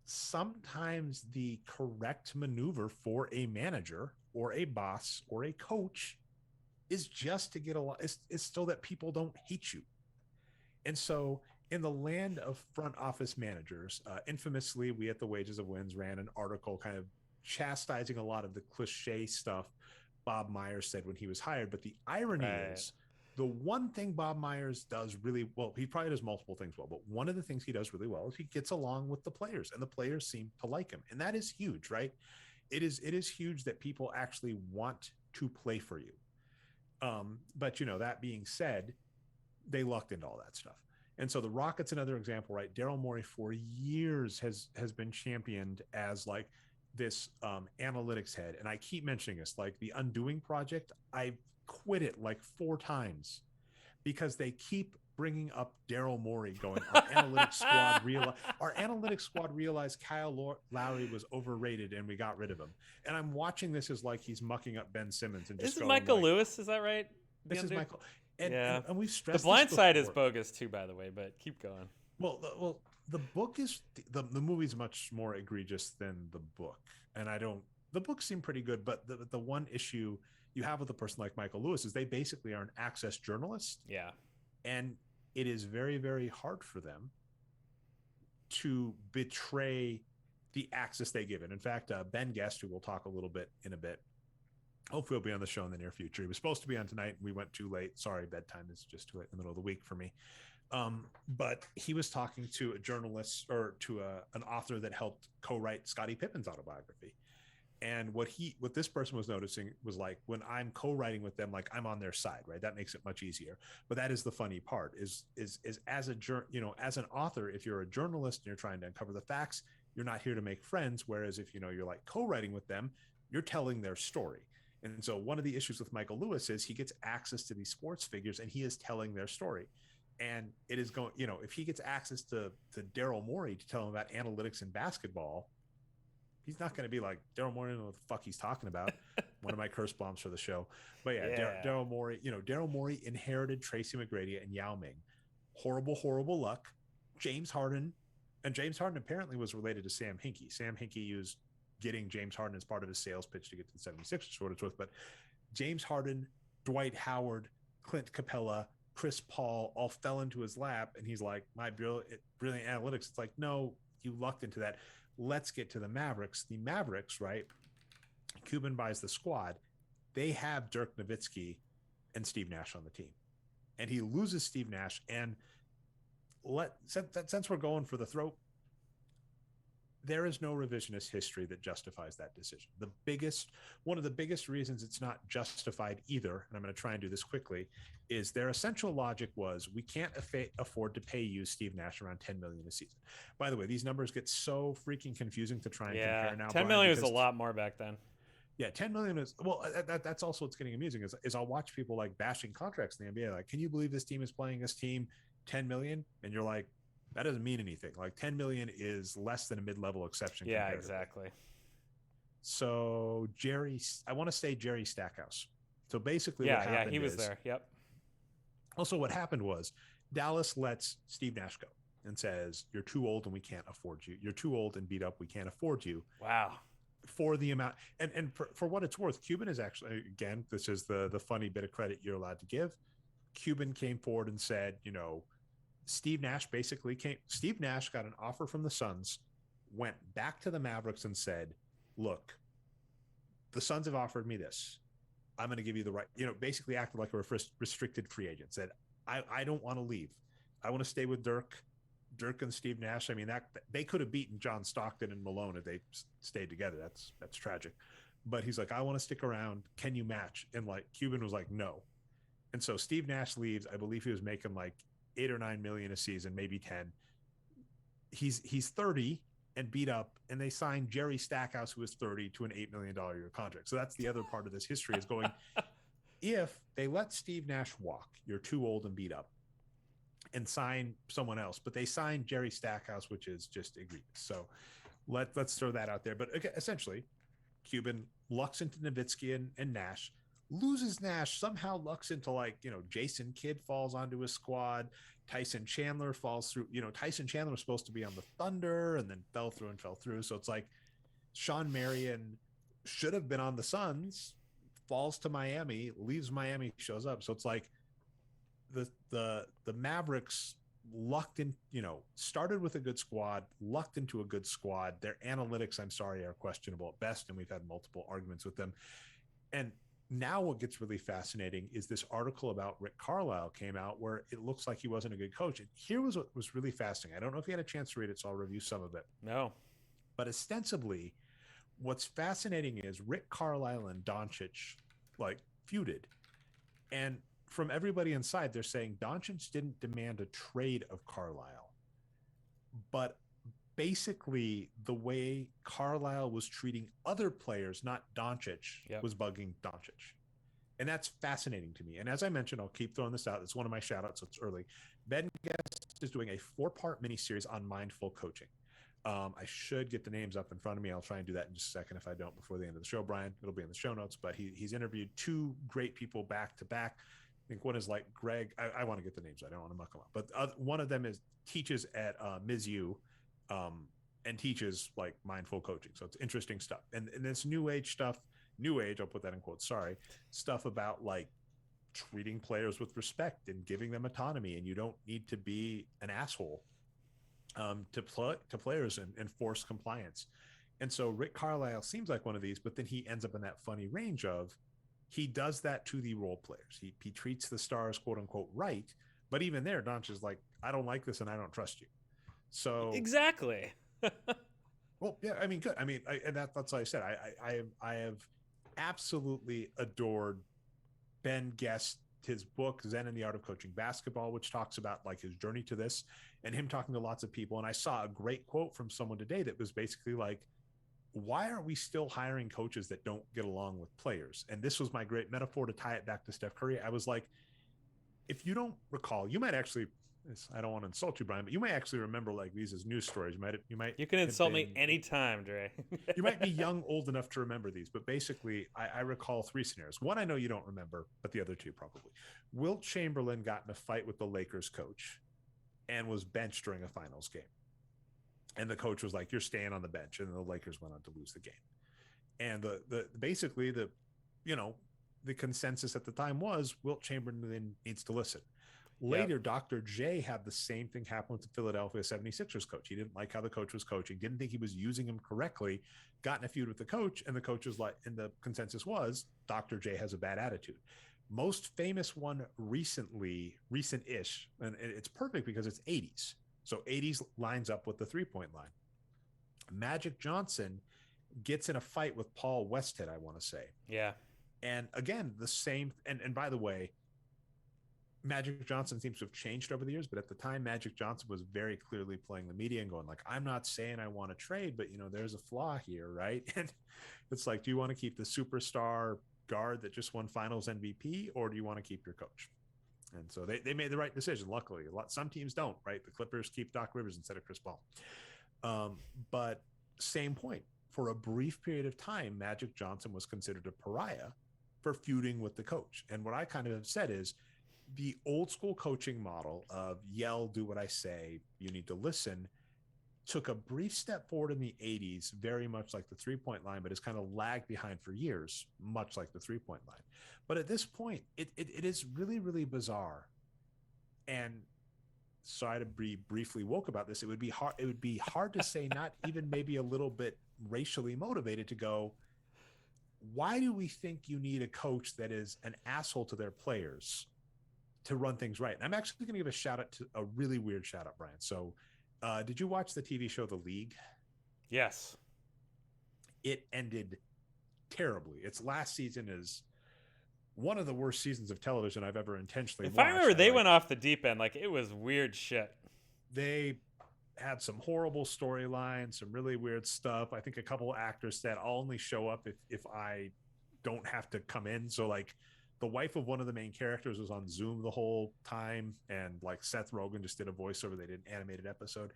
sometimes the correct maneuver for a manager or a boss or a coach is just to get a lot, is so that people don't hate you. And so in the land of front office managers, infamously, we at the Wages of Wins ran an article kind of chastising a lot of the cliche stuff Bob Myers said when he was hired. But the irony is, the one thing Bob Myers does really well, he probably does multiple things well, but one of the things he does really well is he gets along with the players, and the players seem to like him. And that is huge, right? It is huge that people actually want to play for you. But that being said, they lucked into all that stuff. And so the Rockets, another example, right? Daryl Morey for years has been championed as like this analytics head. And I keep mentioning this, like the Undoing Project. I quit it like 4 times because they keep bringing up Daryl Morey going, our analytics squad realized Kyle Lowry was overrated and we got rid of him. And I'm watching this as like he's mucking up Ben Simmons and just This is Michael like, Lewis, is that right? This is Michael. And we've stressed The Blind Side is bogus too, by the way, but keep going. Well, the book is the movie's much more egregious than the book, and the books seem pretty good, but the one issue you have with a person like Michael Lewis is they basically are an access journalist. Yeah. And it is very, very hard for them to betray the access they give it. In fact, Ben Guest, who we'll talk a little bit in a bit, hopefully he'll be on the show in the near future. He was supposed to be on tonight. We went too late. Sorry, bedtime is just too late in the middle of the week for me. But he was talking to a journalist or to an author that helped co-write Scottie Pippen's autobiography. And what this person was noticing was like, when I'm co-writing with them, like I'm on their side, right? That makes it much easier. But that is the funny part is as an author, if you're a journalist and you're trying to uncover the facts, you're not here to make friends. Whereas if, you're like co-writing with them, you're telling their story. And so one of the issues with Michael Lewis is he gets access to these sports figures and he is telling their story. And it is going, if he gets access to Daryl Morey to tell him about analytics in basketball, he's not going to be like, Daryl Morey knows what the fuck he's talking about. One of my curse bombs for the show. But yeah. Daryl Morey, Daryl Morey inherited Tracy McGrady and Yao Ming. Horrible luck. James Harden apparently was related to Sam Hinkie. Sam Hinkie used getting James Harden as part of his sales pitch to get to the 76ers, for what it's worth. But James Harden, Dwight Howard, Clint Capella, Chris Paul all fell into his lap. And he's like, my brilliant analytics. It's like, no, you lucked into that. Let's get to the Mavericks. The Mavericks, right? Cuban buys the squad. They have Dirk Nowitzki and Steve Nash on the team. And he loses Steve Nash. And since we're going for the throat, there is no revisionist history that justifies that decision. One of the biggest reasons it's not justified either, and I'm going to try and do this quickly, is their essential logic was we can't afford to pay you, Steve Nash, around $10 million a season. By the way, these numbers get so freaking confusing to try and compare now. $10 million was a lot more back then. Yeah, $10 million is, well, that's also what's getting amusing is I'll watch people like bashing contracts in the NBA. Like, can you believe this team is playing this team $10 million? And you're like, that doesn't mean anything. Like $10 million is less than a mid-level exception. Yeah, exactly. So I want to say Jerry Stackhouse. So basically, he was there. Yep. Also, what happened was Dallas lets Steve Nash go and says, "You're too old and we can't afford you. You're too old and beat up. We can't afford you." Wow. For the amount, and for what it's worth, Cuban is actually, again, this is the funny bit of credit you're allowed to give. Cuban came forward and said, Steve Nash got an offer from the Suns, went back to the Mavericks and said, look, the Suns have offered me this. I'm going to give you the right, basically acted like a restricted free agent, said, I don't want to leave. I want to stay with Dirk and Steve Nash. I mean, that they could have beaten John Stockton and Malone if they stayed together. That's tragic. But he's like, I want to stick around. Can you match? And like Cuban was like, no. And so Steve Nash leaves. I believe he was making like $8 or $9 million a season, maybe 10. He's 30 and beat up, and they signed Jerry Stackhouse, who was 30, to an $8 million a year contract. So that's the other part of this history is going, if they let Steve Nash walk, you're too old and beat up, and sign someone else. But they signed Jerry Stackhouse, which is just egregious. So let's throw that out there. But essentially, Cuban lucks into Nowitzki and Nash, loses Nash, somehow lucks into Jason Kidd falls onto his squad. Tyson Chandler falls through. Tyson Chandler was supposed to be on the Thunder and then fell through. So it's like Sean Marion should have been on the Suns, falls to Miami, leaves Miami, shows up. So it's like the Mavericks lucked in, started with a good squad, lucked into a good squad. Their analytics, I'm sorry, are questionable at best, and we've had multiple arguments with them. And now what gets really fascinating is this article about Rick Carlisle came out where it looks like he wasn't a good coach. And here was what was really fascinating. I don't know if you had a chance to read it, so I'll review some of it. No. But ostensibly, what's fascinating is Rick Carlisle and Doncic feuded. And from everybody inside, they're saying Doncic didn't demand a trade of Carlisle. But basically, the way Carlisle was treating other players, not Doncic, was bugging Doncic. And that's fascinating to me. And as I mentioned, I'll keep throwing this out. It's one of my shout outs, so it's early. Ben Guest is doing a 4-part miniseries on mindful coaching. I should get the names up in front of me. I'll try and do that in just a second if I don't before the end of the show, Brian. It'll be in the show notes. But he's interviewed 2 great people back to back. I think one is like Greg. I want to get the names. I don't want to muck them up. But one of them teaches at Mizzou. And teaches mindful coaching. So it's interesting stuff. And this new age, I'll put that in quotes, stuff about treating players with respect and giving them autonomy. And you don't need to be an asshole to players and force compliance. And so Rick Carlisle seems like one of these, but then he ends up in that funny range of he does that to the role players. He treats the stars, quote unquote, right. But even there, Doncic is like, I don't like this and I don't trust you. So exactly. Well, yeah, I mean, good. I mean, that's what I said. I have absolutely adored Ben Guest, his book Zen and the Art of Coaching Basketball, which talks about his journey to this and him talking to lots of people. And I saw a great quote from someone today that was basically like, why are we still hiring coaches that don't get along with players? And this was my great metaphor to tie it back to Steph Curry. I was like, if you don't recall, you might actually, I don't want to insult you, Brian, but you might actually remember like these as news stories. You can insult me anytime, Dre. You might be young, old enough to remember these, but basically I recall three scenarios. One, I know you don't remember, but the other two probably. Wilt Chamberlain got in a fight with the Lakers coach and was benched during a finals game. And the coach was like, you're staying on the bench. And the Lakers went on to lose the game. And basically the consensus at the time was Wilt Chamberlain needs to listen. Later, yep. Dr. J had the same thing happen with the Philadelphia 76ers coach. He didn't like how the coach was coaching, didn't think he was using him correctly, got in a feud with the coach, and the coach was like, and the consensus was Dr. J has a bad attitude. Most famous one recent-ish, and it's perfect because it's 80s. So 80s lines up with the three-point line. Magic Johnson gets in a fight with Paul Westhead, I want to say. Yeah. And again, the same, and by the way, Magic Johnson seems to have changed over the years, but at the time, Magic Johnson was very clearly playing the media and going like, I'm not saying I want to trade, but there's a flaw here, right? And it's like, do you want to keep the superstar guard that just won finals MVP, or do you want to keep your coach? And so they made the right decision. Luckily, some teams don't, right? The Clippers keep Doc Rivers instead of Chris Paul. But same point, for a brief period of time, Magic Johnson was considered a pariah for feuding with the coach. And what I kind of have said is, the old school coaching model of yell, do what I say, you need to listen, took a brief step forward in the 80s, very much like the three-point line, but has kind of lagged behind for years, much like the three-point line. But at this point, it is really, really bizarre. And sorry to be briefly woke about this. It would be hard to say, not even maybe a little bit racially motivated, to go, why do we think you need a coach that is an asshole to their players to run things right? And I'm actually going to give a shout out to a really weird shout out, Brian. So did you watch the TV show The League? Yes. It ended terribly. Its last season is one of the worst seasons of television I've ever intentionally watched. If I remember, they went off the deep end. Like, it was weird shit. They had some horrible storylines, some really weird stuff. I think a couple of actors said, I'll only show up if I don't have to come in. So like, the wife of one of the main characters was on Zoom the whole time, and like Seth Rogen just did a voiceover. They did an animated episode.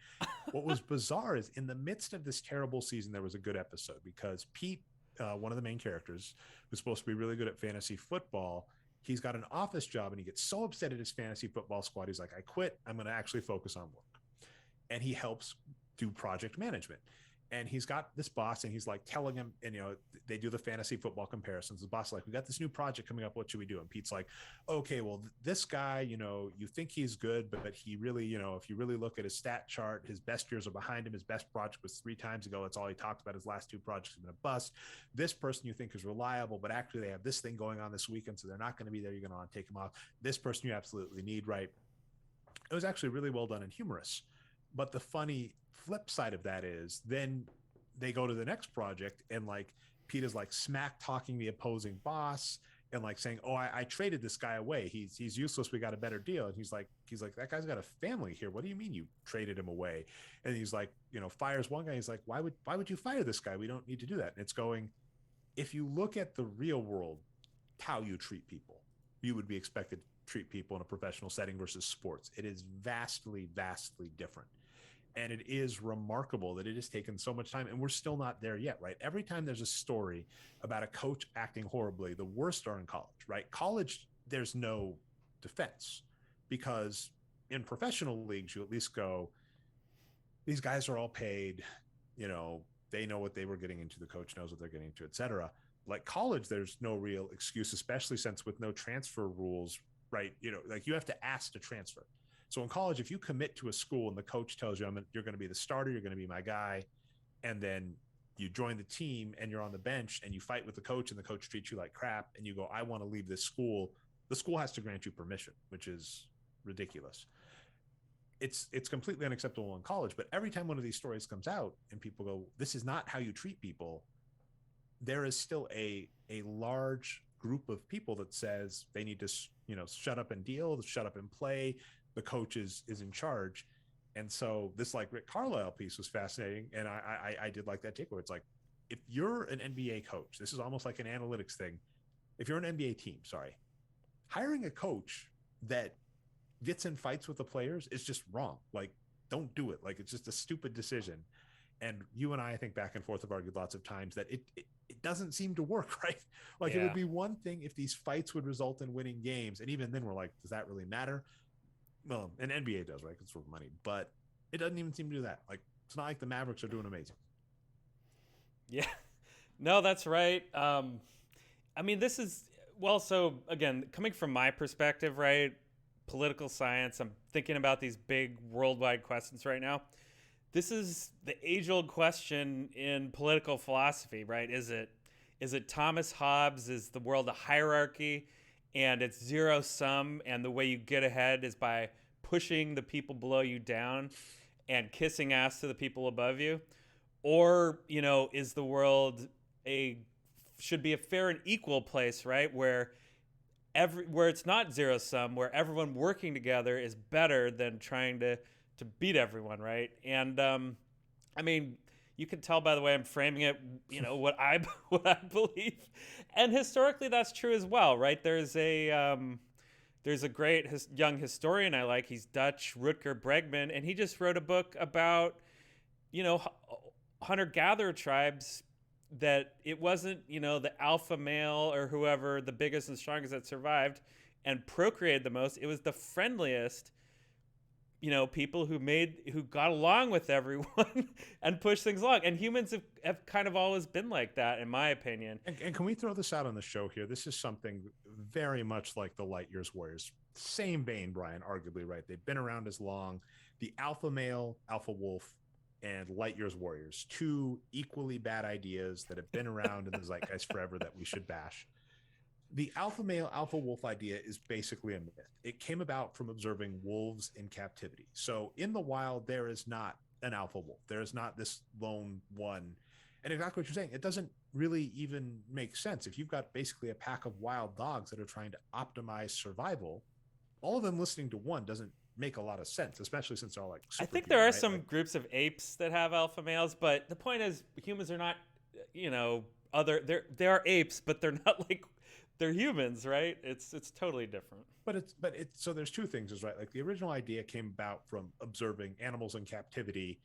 What was bizarre is, in the midst of this terrible season, there was a good episode, because Pete, one of the main characters, who's supposed to be really good at fantasy football, he's got an office job, and he gets so upset at his fantasy football squad. He's like, I quit. I'm going to actually focus on work. And he helps do project management. And he's got this boss, and he's like telling him, and they do the fantasy football comparisons. The boss is like, we got this new project coming up. What should we do? And Pete's like, okay, well, this guy, you think he's good, but he really, if you really look at his stat chart, his best years are behind him. His best project was 3 times ago. That's all he talked about. His last 2 projects have been a bust. This person you think is reliable, but actually they have this thing going on this weekend, so they're not going to be there. You're going to want to take them off. This person you absolutely need, right? It was actually really well done and humorous. But the funny flip side of that is, then they go to the next project, and like Pete is like smack talking the opposing boss and like saying, oh, I traded this guy away. He's useless. We got a better deal. And he's like, that guy's got a family here. What do you mean you traded him away? And he's like, fires one guy. He's like, why would you fire this guy? We don't need to do that. And it's going, if you look at the real world, how you treat people, you would be expected to treat people in a professional setting versus sports. It is vastly, vastly different. And it is remarkable that it has taken so much time, and we're still not there yet, right? Every time there's a story about a coach acting horribly, the worst are in college, right? College, there's no defense, because in professional leagues, you at least go, these guys are all paid, they know what they were getting into, the coach knows what they're getting into, et cetera. Like college, there's no real excuse, especially since with no transfer rules, right? Like you have to ask to transfer. So in college, if you commit to a school and the coach tells you, you're going to be the starter, you're going to be my guy, and then you join the team and you're on the bench and you fight with the coach and the coach treats you like crap and you go, I want to leave this school, the school has to grant you permission, which is ridiculous. It's completely unacceptable in college. But every time one of these stories comes out and people go, this is not how you treat people, there is still a large group of people that says they need to, shut up and deal, shut up and play. The coach is in charge. And so this like Rick Carlisle piece was fascinating. And I did like that takeaway. It's like, if you're an NBA coach, this is almost like an analytics thing. If you're an NBA team, sorry, hiring a coach that gets in fights with the players is just wrong. Like, don't do it. Like, it's just a stupid decision. And you and I think back and forth have argued lots of times that it doesn't seem to work, right? Like, it would Yeah. be one thing if these fights would result in winning games. And even then, we're like, does that really matter? Well, an NBA does, right? It's for money. But it doesn't even seem to do that. Like, it's not like the Mavericks are doing amazing. Yeah. No, that's right. I mean, this is, well, so again, coming from my perspective, right? Political science, I'm thinking about these big worldwide questions right now. This is the age-old question in political philosophy, right? Is it Thomas Hobbes? Is the world a hierarchy and it's zero sum, and the way you get ahead is by pushing the people below you down and kissing ass to the people above you? Or, is the world a should be a fair and equal place, right? Where it's not zero sum, where everyone working together is better than trying to beat everyone, right? And I mean, you can tell by the way I'm framing it, what I what I believe, and historically that's true as well, right? There's a great young historian I like. He's Dutch, Rutger Bregman, and he just wrote a book about hunter-gatherer tribes, that it wasn't, the alpha male or whoever, the biggest and strongest that survived and procreated the most. It was the friendliest, people who got along with everyone and pushed things along. And humans have kind of always been like that, in my opinion. And can we throw this out on the show here? This is something very much like the Light Years Warriors. Same vein, Brian, arguably, right? They've been around as long. The alpha male, alpha wolf, and Light Years Warriors, two equally bad ideas that have been around in the zeitgeist forever that we should bash. The alpha male, alpha wolf idea is basically a myth. It came about from observing wolves in captivity. So in the wild, there is not an alpha wolf. There is not this lone one. And exactly what you're saying, it doesn't really even make sense. If you've got basically a pack of wild dogs that are trying to optimize survival, all of them listening to one doesn't make a lot of sense, especially since they're all like I think superhuman, there are right? some Like, groups of apes that have alpha males, but the point is humans are not, they are apes, but they're not like they're humans, right? It's totally different. but it's so there's two things, is right. Like, the original idea came about from observing animals in captivity.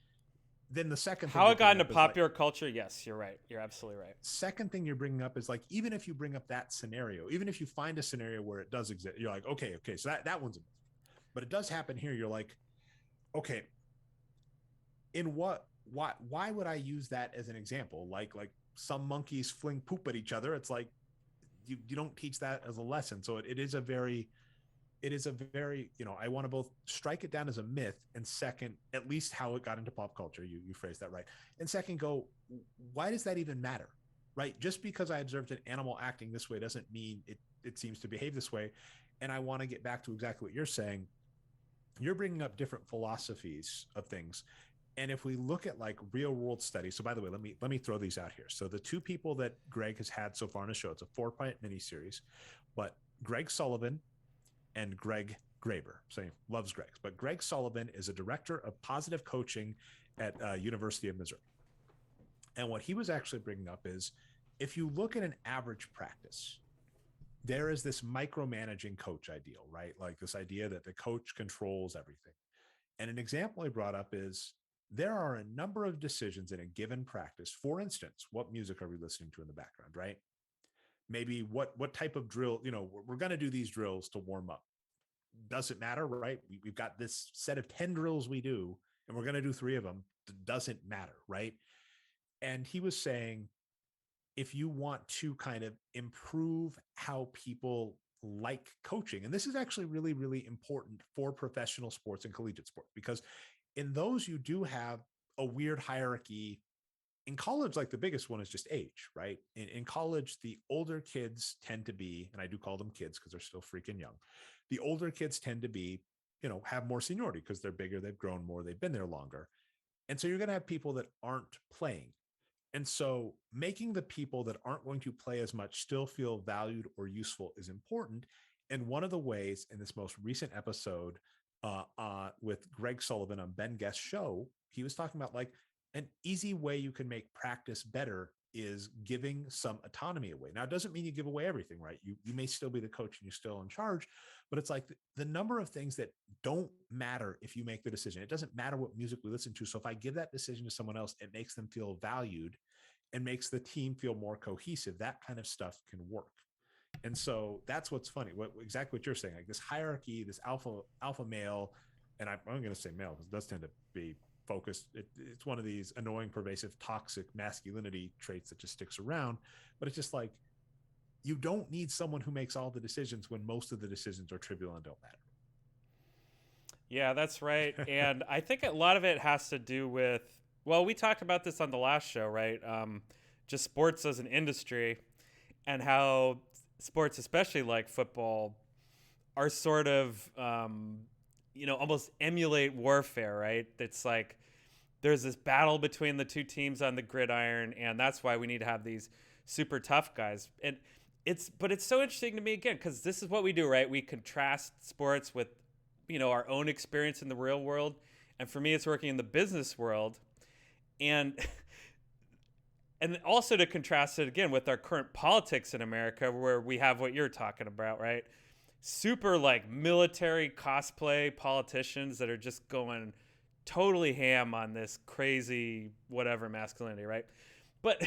Then the second thing How you're it got bringing into up is like, popular culture, yes, you're right. You're absolutely right. second thing you're bringing up is like, even if you bring up that scenario, even if you find a scenario where it does exist, you're like, okay, so that one's a myth. But it does happen here. You're like, okay, in what why would I use that as an example? Like some monkeys fling poop at each other. It's like, you don't teach that as a lesson. So it is a very, I want to both strike it down as a myth, and second, at least how it got into pop culture. You phrased that right. And second, go, why does that even matter? Right? Just because I observed an animal acting this way doesn't mean it seems to behave this way. And I want to get back to exactly what you're saying. You're bringing up different philosophies of things. And if we look at like real world studies, so by the way, let me throw these out here. So the two people that Greg has had so far on the show, it's a 4-part miniseries, but Greg Sullivan and Greg Graber. So he loves Greg's. But Greg Sullivan is a director of positive coaching at University of Missouri. And what he was actually bringing up is, if you look at an average practice, there is this micromanaging coach ideal, right? Like this idea that the coach controls everything. And an example I brought up is, there are a number of decisions in a given practice. For instance, what music are we listening to in the background, right? Maybe what type of drill, we're going to do these drills to warm up. Doesn't matter, right? We've got this set of 10 drills we do, and we're going to do 3 of them. Doesn't matter, right? And he was saying, if you want to kind of improve how people like coaching, and this is actually really, really important for professional sports and collegiate sports, because in those you do have a weird hierarchy. In college, like, the biggest one is just age, right? In college, the older kids tend to be, and I do call them kids because they're still freaking young. The older kids tend to be, have more seniority because they're bigger, they've grown more, they've been there longer. And so you're going to have people that aren't playing. And so making the people that aren't going to play as much still feel valued or useful is important. And one of the ways, in this most recent episode with Greg Sullivan on Ben Guest's show, he was talking about, like, an easy way you can make practice better is giving some autonomy away. Now, it doesn't mean you give away everything, right? You may still be the coach and you're still in charge, but it's like the number of things that don't matter if you make the decision. It doesn't matter what music we listen to. So if I give that decision to someone else, it makes them feel valued and makes the team feel more cohesive. That kind of stuff can work. And so that's what's funny. What exactly what you're saying, like this hierarchy, this alpha male, and I'm going to say male because it does tend to be focused. It's one of these annoying, pervasive, toxic masculinity traits that just sticks around. But it's just like you don't need someone who makes all the decisions when most of the decisions are trivial and don't Yeah, that's right. matter. And I think a lot of it has to do with, well, we talked about this on the last show, right? Just sports as an industry and how sports, especially like football, are sort of, almost emulate warfare, right? It's like there's this battle between the two teams on the gridiron, and that's why we need to have these super tough guys. And but it's so interesting to me again because this is what we do, right? We contrast sports with our own experience in the real world, and for me, it's working in the business world, and and also to contrast it again with our current politics in America, where we have what you're talking about, right? Super like military cosplay politicians that are just going totally ham on this crazy whatever masculinity, right? But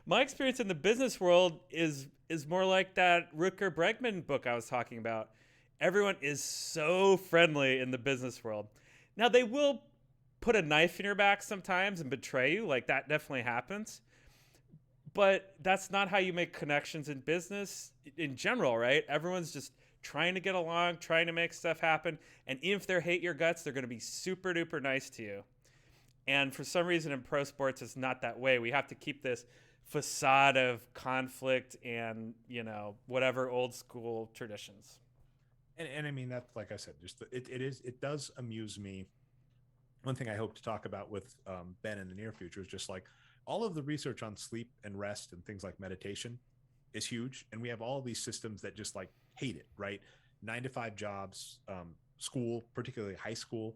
my experience in the business world is more like that Rutger Bregman book I was talking about. Everyone is so friendly in the business world. Now they will put a knife in your back sometimes and betray you, like that definitely happens. But that's not how you make connections in business in general, right? Everyone's just trying to get along, trying to make stuff happen, and even if they hate your guts, they're going to be super duper nice to you. And for some reason in pro sports, it's not that way. We have to keep this facade of conflict and, whatever old school traditions. And I mean, that's like I said, just it does amuse me. One thing I hope to talk about with Ben in the near future is just like all of the research on sleep and rest and things like meditation is huge. And we have all these systems that just like hate it, right? 9 to 5 jobs, school, particularly high school.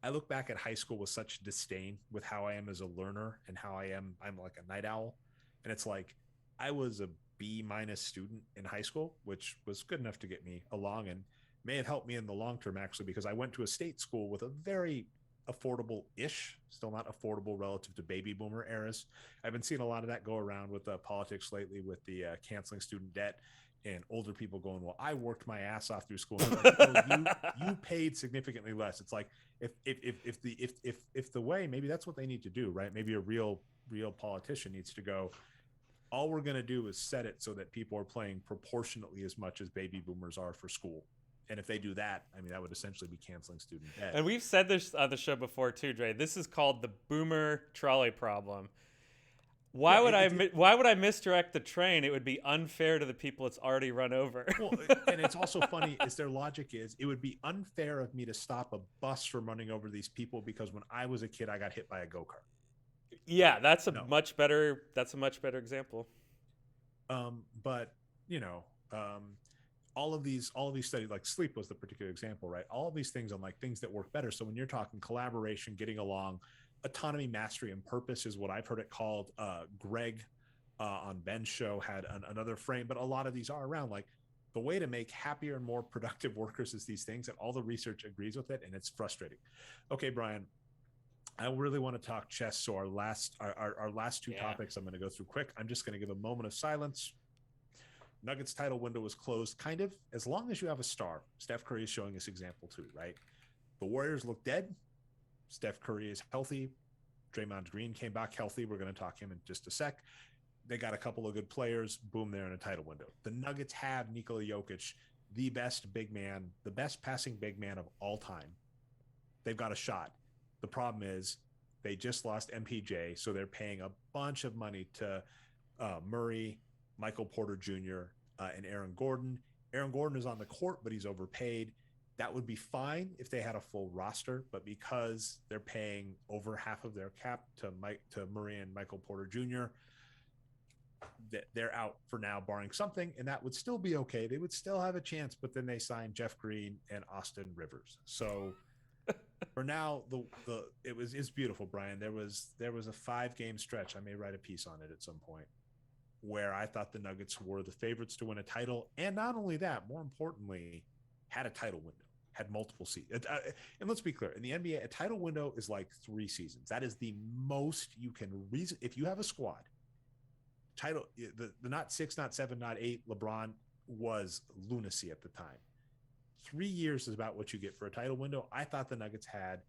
I look back at high school with such disdain with how I am as a learner and how I'm like a night owl. And it's like I was a B- student in high school, which was good enough to get me along and may have helped me in the long term actually because I went to a state school with a very affordable ish, still not affordable relative to baby boomer eras. I've been seeing a lot of that go around with politics lately with the canceling student debt and older people going, well, I worked my ass off through school. And it's like, no, you paid significantly less. It's like if the way, maybe that's what they need to do, right? Maybe a real politician needs to go, all we're going to do is set it so that people are playing proportionately as much as baby boomers are for school. And if they do that, I mean, that would essentially be canceling student debt. And we've said this on the show before too, Dre. This is called the boomer trolley problem. Why Yeah, would why would I misdirect the train? It would be unfair to the people it's already run over. well, and it's also funny is their logic is it would be unfair of me to stop a bus from running over these people because when I was a kid, I got hit by a go-kart. Yeah, that's a No. much better example. But you know, all of these studies, like sleep was the particular example, right? All of these things on like things that work better. So when you're talking collaboration, getting along, autonomy, mastery, and purpose is what I've heard it called. Greg on Ben's show had another frame, but a lot of these are around like the way to make happier and more productive workers is these things, and all the research agrees with it, and it's frustrating. Okay, Brian, I really want to talk chess. So our last two Yeah. topics I'm going to go through quick. I'm just going to give a moment of silence. Nuggets title window was closed, kind of, as long as you have a star. Steph Curry is showing this example too, right? The Warriors look dead. Steph Curry is healthy. Draymond Green came back healthy. We're going to talk him in just a sec. They got a couple of good players. Boom, they're in a title window. The Nuggets have Nikola Jokic, the best big man, the best passing big man of all time. They've got a shot. The problem is they just lost MPJ, so they're paying a bunch of money to Murray, Michael Porter Jr., and Aaron Gordon. Aaron Gordon is on the court, but he's overpaid. That would be fine if they had a full roster, but because they're paying over half of their cap to Murray and Michael Porter Jr., they're out for now, barring something, and that would still be okay. They would still have a chance, but then they signed Jeff Green and Austin Rivers. So For now, it's beautiful, Brian. There was a 5-game stretch. I may write a piece on it at some point where I thought the Nuggets were the favorites to win a title, and not only that, more importantly, had a title window, had multiple seasons. And let's be clear, in the NBA, a title window is like 3 seasons. That is the most you can reason if you have a squad. Title the not 6, not 7, not 8. LeBron was lunacy at the time. 3 years is about what you get for a title window. I thought the Nuggets had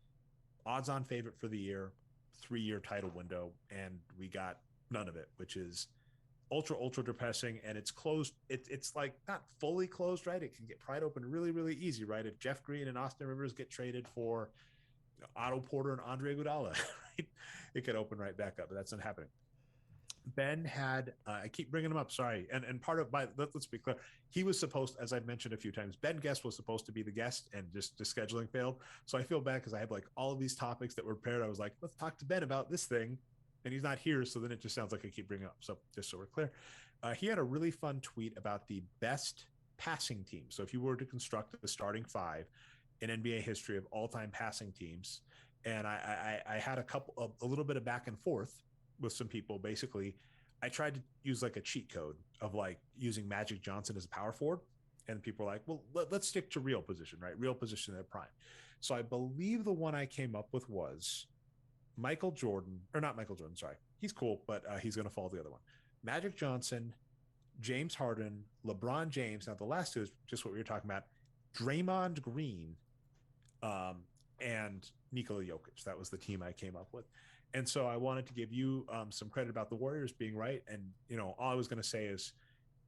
odds-on favorite for the year, 3-year title window, and we got none of it, which is ultra depressing. And it's closed. It's like not fully closed, right? It can get pried open really easy, right? If Jeff Green and Austin Rivers get traded for Otto Porter and Andre Iguodala, right? It could open right back up, but that's not happening. Ben had I keep bringing him up, sorry, and part of my let's be clear, he was supposed, as I've mentioned a few times, Ben Guest was supposed to be the guest, and just scheduling failed. So I feel bad because I had like all of these topics that were prepared. I was like, let's talk to Ben about this thing, and he's not here, so then it just sounds like I keep bringing up. So just so we're clear, he had a really fun tweet about the best passing team. So if you were to construct the starting 5 in NBA history of all-time passing teams, and I had a little bit of back and forth with some people. Basically, I tried to use like a cheat code of like using Magic Johnson as a power forward, and people were like, well, let's stick to real position, right? Real position at prime. So I believe the one I came up with was Michael Jordan, or not Michael Jordan, sorry. He's cool, but he's going to follow the other one. Magic Johnson, James Harden, LeBron James. Now, the last 2 is just what we were talking about. Draymond Green, and Nikola Jokic. That was the team I came up with. And so I wanted to give you some credit about the Warriors being right. And, all I was going to say is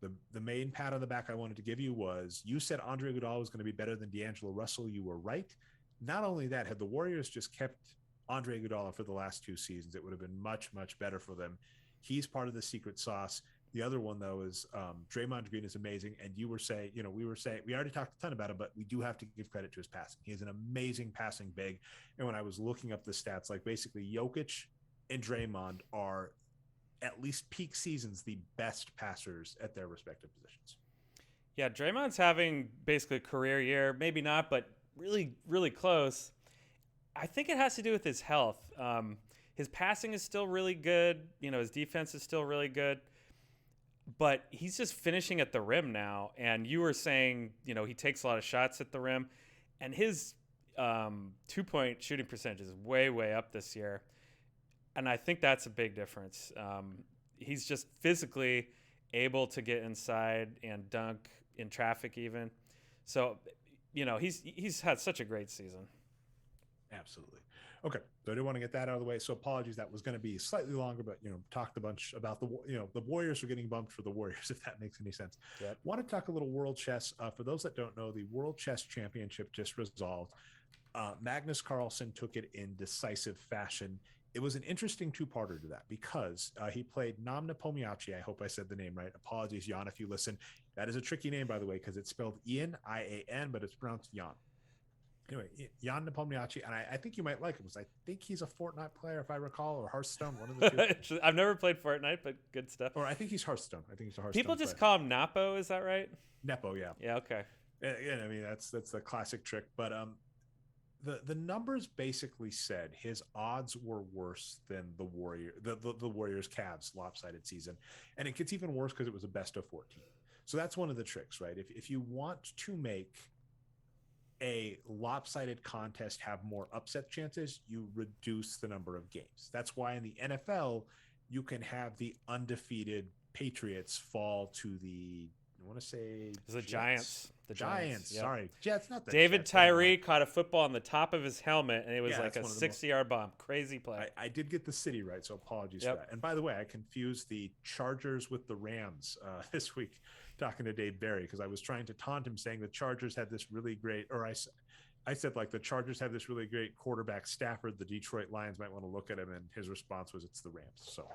the main pat on the back I wanted to give you was you said Andre Iguodala was going to be better than D'Angelo Russell. You were right. Not only that, had the Warriors just kept Andre Iguodala for the last 2 seasons, it would have been much better for them. He's part of the secret sauce. The other one, though, is Draymond Green is amazing. And we already talked a ton about him, but we do have to give credit to his passing. He is an amazing passing big. And when I was looking up the stats, like basically Jokic and Draymond are at least peak seasons the best passers at their respective positions. Yeah, Draymond's having basically a career year. Maybe not, but really close. I think it has to do with his health. His passing is still really good. His defense is still really good. But he's just finishing at the rim now. And you were saying, he takes a lot of shots at the rim. And his 2-point shooting percentage is way up this year. And I think that's a big difference. He's just physically able to get inside and dunk in traffic even. So, he's had such a great season. Absolutely. Okay, so I didn't want to get that out of the way. So apologies, that was going to be slightly longer, but talked a bunch about the Warriors are getting bumped for the Warriors, if that makes any sense. Yep. Want to talk a little World Chess. For those that don't know, the World Chess Championship just resolved. Magnus Carlsen took it in decisive fashion. It was an interesting 2-parter to that because he played Nepomiacci. I hope I said the name right. Apologies, Jan, if you listen. That is a tricky name, by the way, because it's spelled Ian, I-A-N, but it's pronounced Jan. Anyway, Jan Nepomiacci, and I think you might like him because I think he's a Fortnite player, if I recall, or Hearthstone, one of the 2. I've never played Fortnite, but good stuff. Or I think he's Hearthstone. I think he's a Hearthstone People just player. call him Napo, is that right? Nepo, yeah. Yeah, okay. And I mean, that's the classic trick. But the numbers basically said his odds were worse than the Warriors Cavs lopsided season. And it gets even worse because it was a best of 14. So that's one of the tricks, right? If you want to make a lopsided contest have more upset chances, you reduce the number of games. That's why in the NFL, you can have the undefeated Patriots fall to the, I want to say the Giants. The Giants. Yep. Sorry. Jets, not the David Jets. Tyree caught a football on the top of his helmet, and it was like a 60-yard bomb. Crazy play. I did get the city right, so apologies for that. And by the way, I confused the Chargers with the Rams this week talking to Dave Barry because I was trying to taunt him saying the Chargers had this really great, or I said like the Chargers have this really great quarterback Stafford. The Detroit Lions might want to look at him, and his response was it's the Rams. So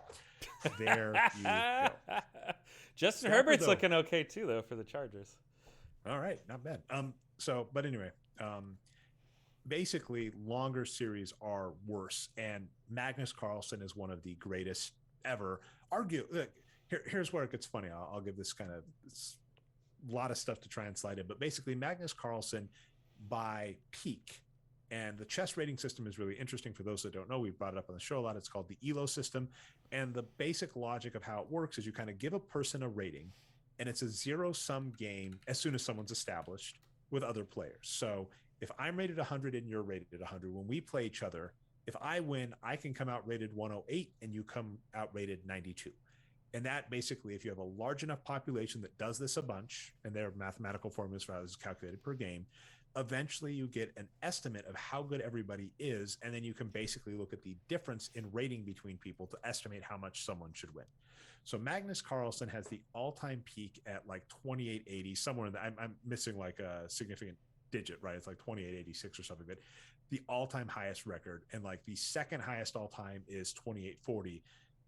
there you go. Justin Herbert's looking okay too, though, for the Chargers. All right, not bad. But anyway, basically longer series are worse, and Magnus Carlsen is one of the greatest ever. Here's where it gets funny. I'll give this kind of a lot of stuff to try and slide in, but basically Magnus Carlsen by peak And the chess rating system is really interesting for those that don't know. We've brought it up on the show a lot. It's called the Elo System. And the basic logic of how it works is you kind of give a person a rating, and it's a zero-sum game as soon as someone's established with other players. So if I'm rated 100 and you're rated 100, when we play each other, if I win, I can come out rated 108 and you come out rated 92. And that basically, if you have a large enough population that does this a bunch, and there are mathematical formulas for how this is calculated per game, eventually you get an estimate of how good everybody is. And then you can basically look at the difference in rating between people to estimate how much someone should win. So Magnus Carlsen has the all-time peak at like 2880, somewhere in the, I'm missing like a significant digit, right? It's like 2886 or something, but the all-time highest record. And like the second highest all-time is 2840.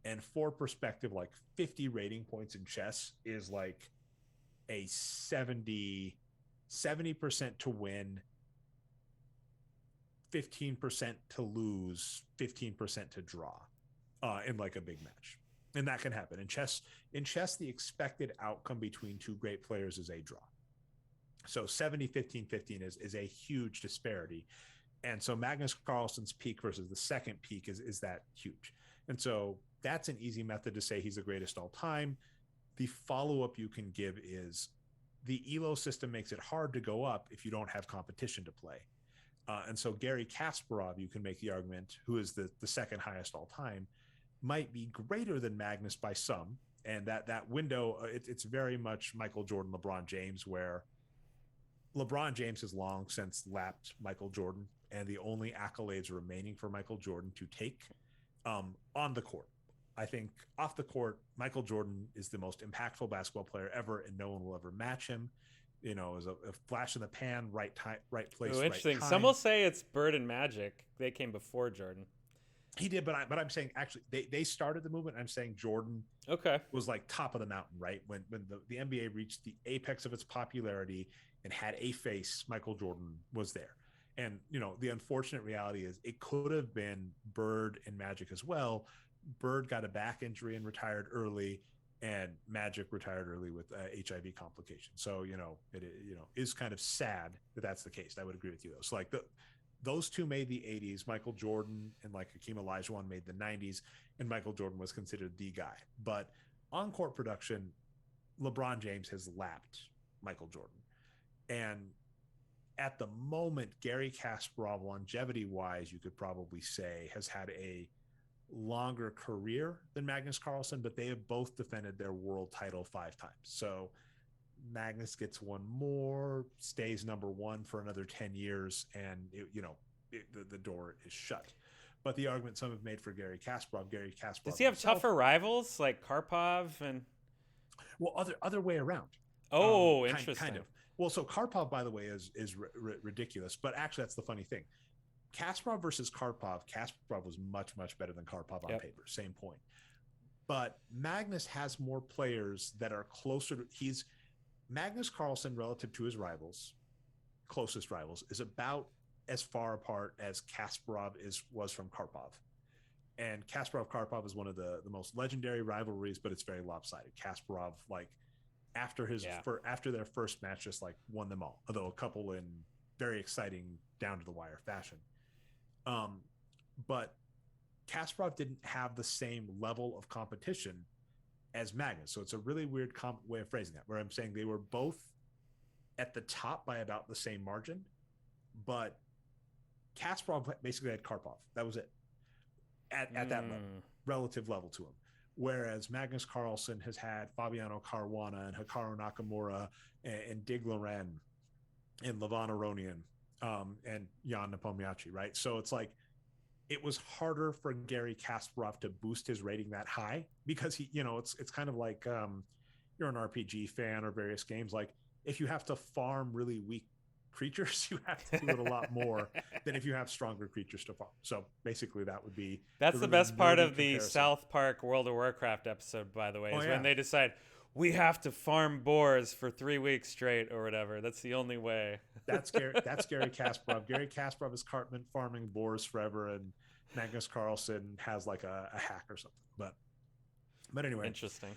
And for perspective, like 50 rating points in chess is like a 70% to win, 15% to lose, 15% to draw in like a big match. And that can happen. In chess, the expected outcome between two great players is a draw. So 70, 15, 15 is a huge disparity. And so Magnus Carlsen's peak versus the second peak is that huge. And so that's an easy method to say he's the greatest all time. The follow-up you can give is the Elo system makes it hard to go up if you don't have competition to play. And so Gary Kasparov, you can make the argument, who is the second highest all time, might be greater than Magnus by some. And that window, it's very much Michael Jordan, LeBron James, where LeBron James has long since lapped Michael Jordan, and the only accolades remaining for Michael Jordan to take on the court. I think off the court, Michael Jordan is the most impactful basketball player ever, and no one will ever match him. You know, as a flash in the pan, right time, right place, interesting. right time. Some will say it's Bird and Magic. They came before Jordan. He did, but I'm saying actually they started the movement. I'm saying Jordan was like top of the mountain, right? When the NBA reached the apex of its popularity and had a face, Michael Jordan was there. And, you know, the unfortunate reality is it could have been Bird and Magic as well. Bird got a back injury and retired early, and Magic retired early with HIV complications. So, you know, it is kind of sad that that's the case. I would agree with you, though. So, like, those two made the 80s. Michael Jordan and, like, Hakeem Olajuwon made the 90s, and Michael Jordan was considered the guy. But on-court production, LeBron James has lapped Michael Jordan. And at the moment, Gary Kasparov, longevity-wise, you could probably say, has had a longer career than Magnus Carlsen, but they have both defended their world title 5 times. So Magnus gets one more, stays number one for another 10 years, and the door is shut. But the argument some have made for Gary Kasparov does he have tougher rivals like Karpov and? Well, other way around. Interesting. Kind of. Well, so Karpov, by the way, is ridiculous. But actually, that's the funny thing. Kasparov versus Karpov, Kasparov was much, much better than Karpov on paper. Same point. But Magnus has more players that are closer to... Magnus Carlsen, relative to his rivals, closest rivals, is about as far apart as Kasparov was from Karpov. And Kasparov-Karpov is one of the most legendary rivalries, but it's very lopsided. Kasparov, like, after their first match, just like won them all, although a couple in very exciting down to the wire fashion. But Kasparov didn't have the same level of competition as Magnus. So it's a really weird way of phrasing that, where I'm saying they were both at the top by about the same margin, but Kasparov basically had Karpov. That was it at that level, relative level to him. Whereas Magnus Carlsen has had Fabiano Caruana and Hikaru Nakamura and Dig Loren and Levan Aronian and Jan Nepomiacci, right? So it's like, it was harder for Gary Kasparov to boost his rating that high because it's kind of like you're an RPG fan or various games. Like, if you have to farm really weak creatures, you have to do it a lot more than if you have stronger creatures to farm. So basically that would be... That's the best part of the South Park World of Warcraft episode, by the way, is when they decide we have to farm boars for 3 weeks straight or whatever. That's the only way. That's Gary Kasparov. Gary Kasparov is Cartman farming boars forever, and Magnus Carlsen has like a hack or something. But anyway, interesting.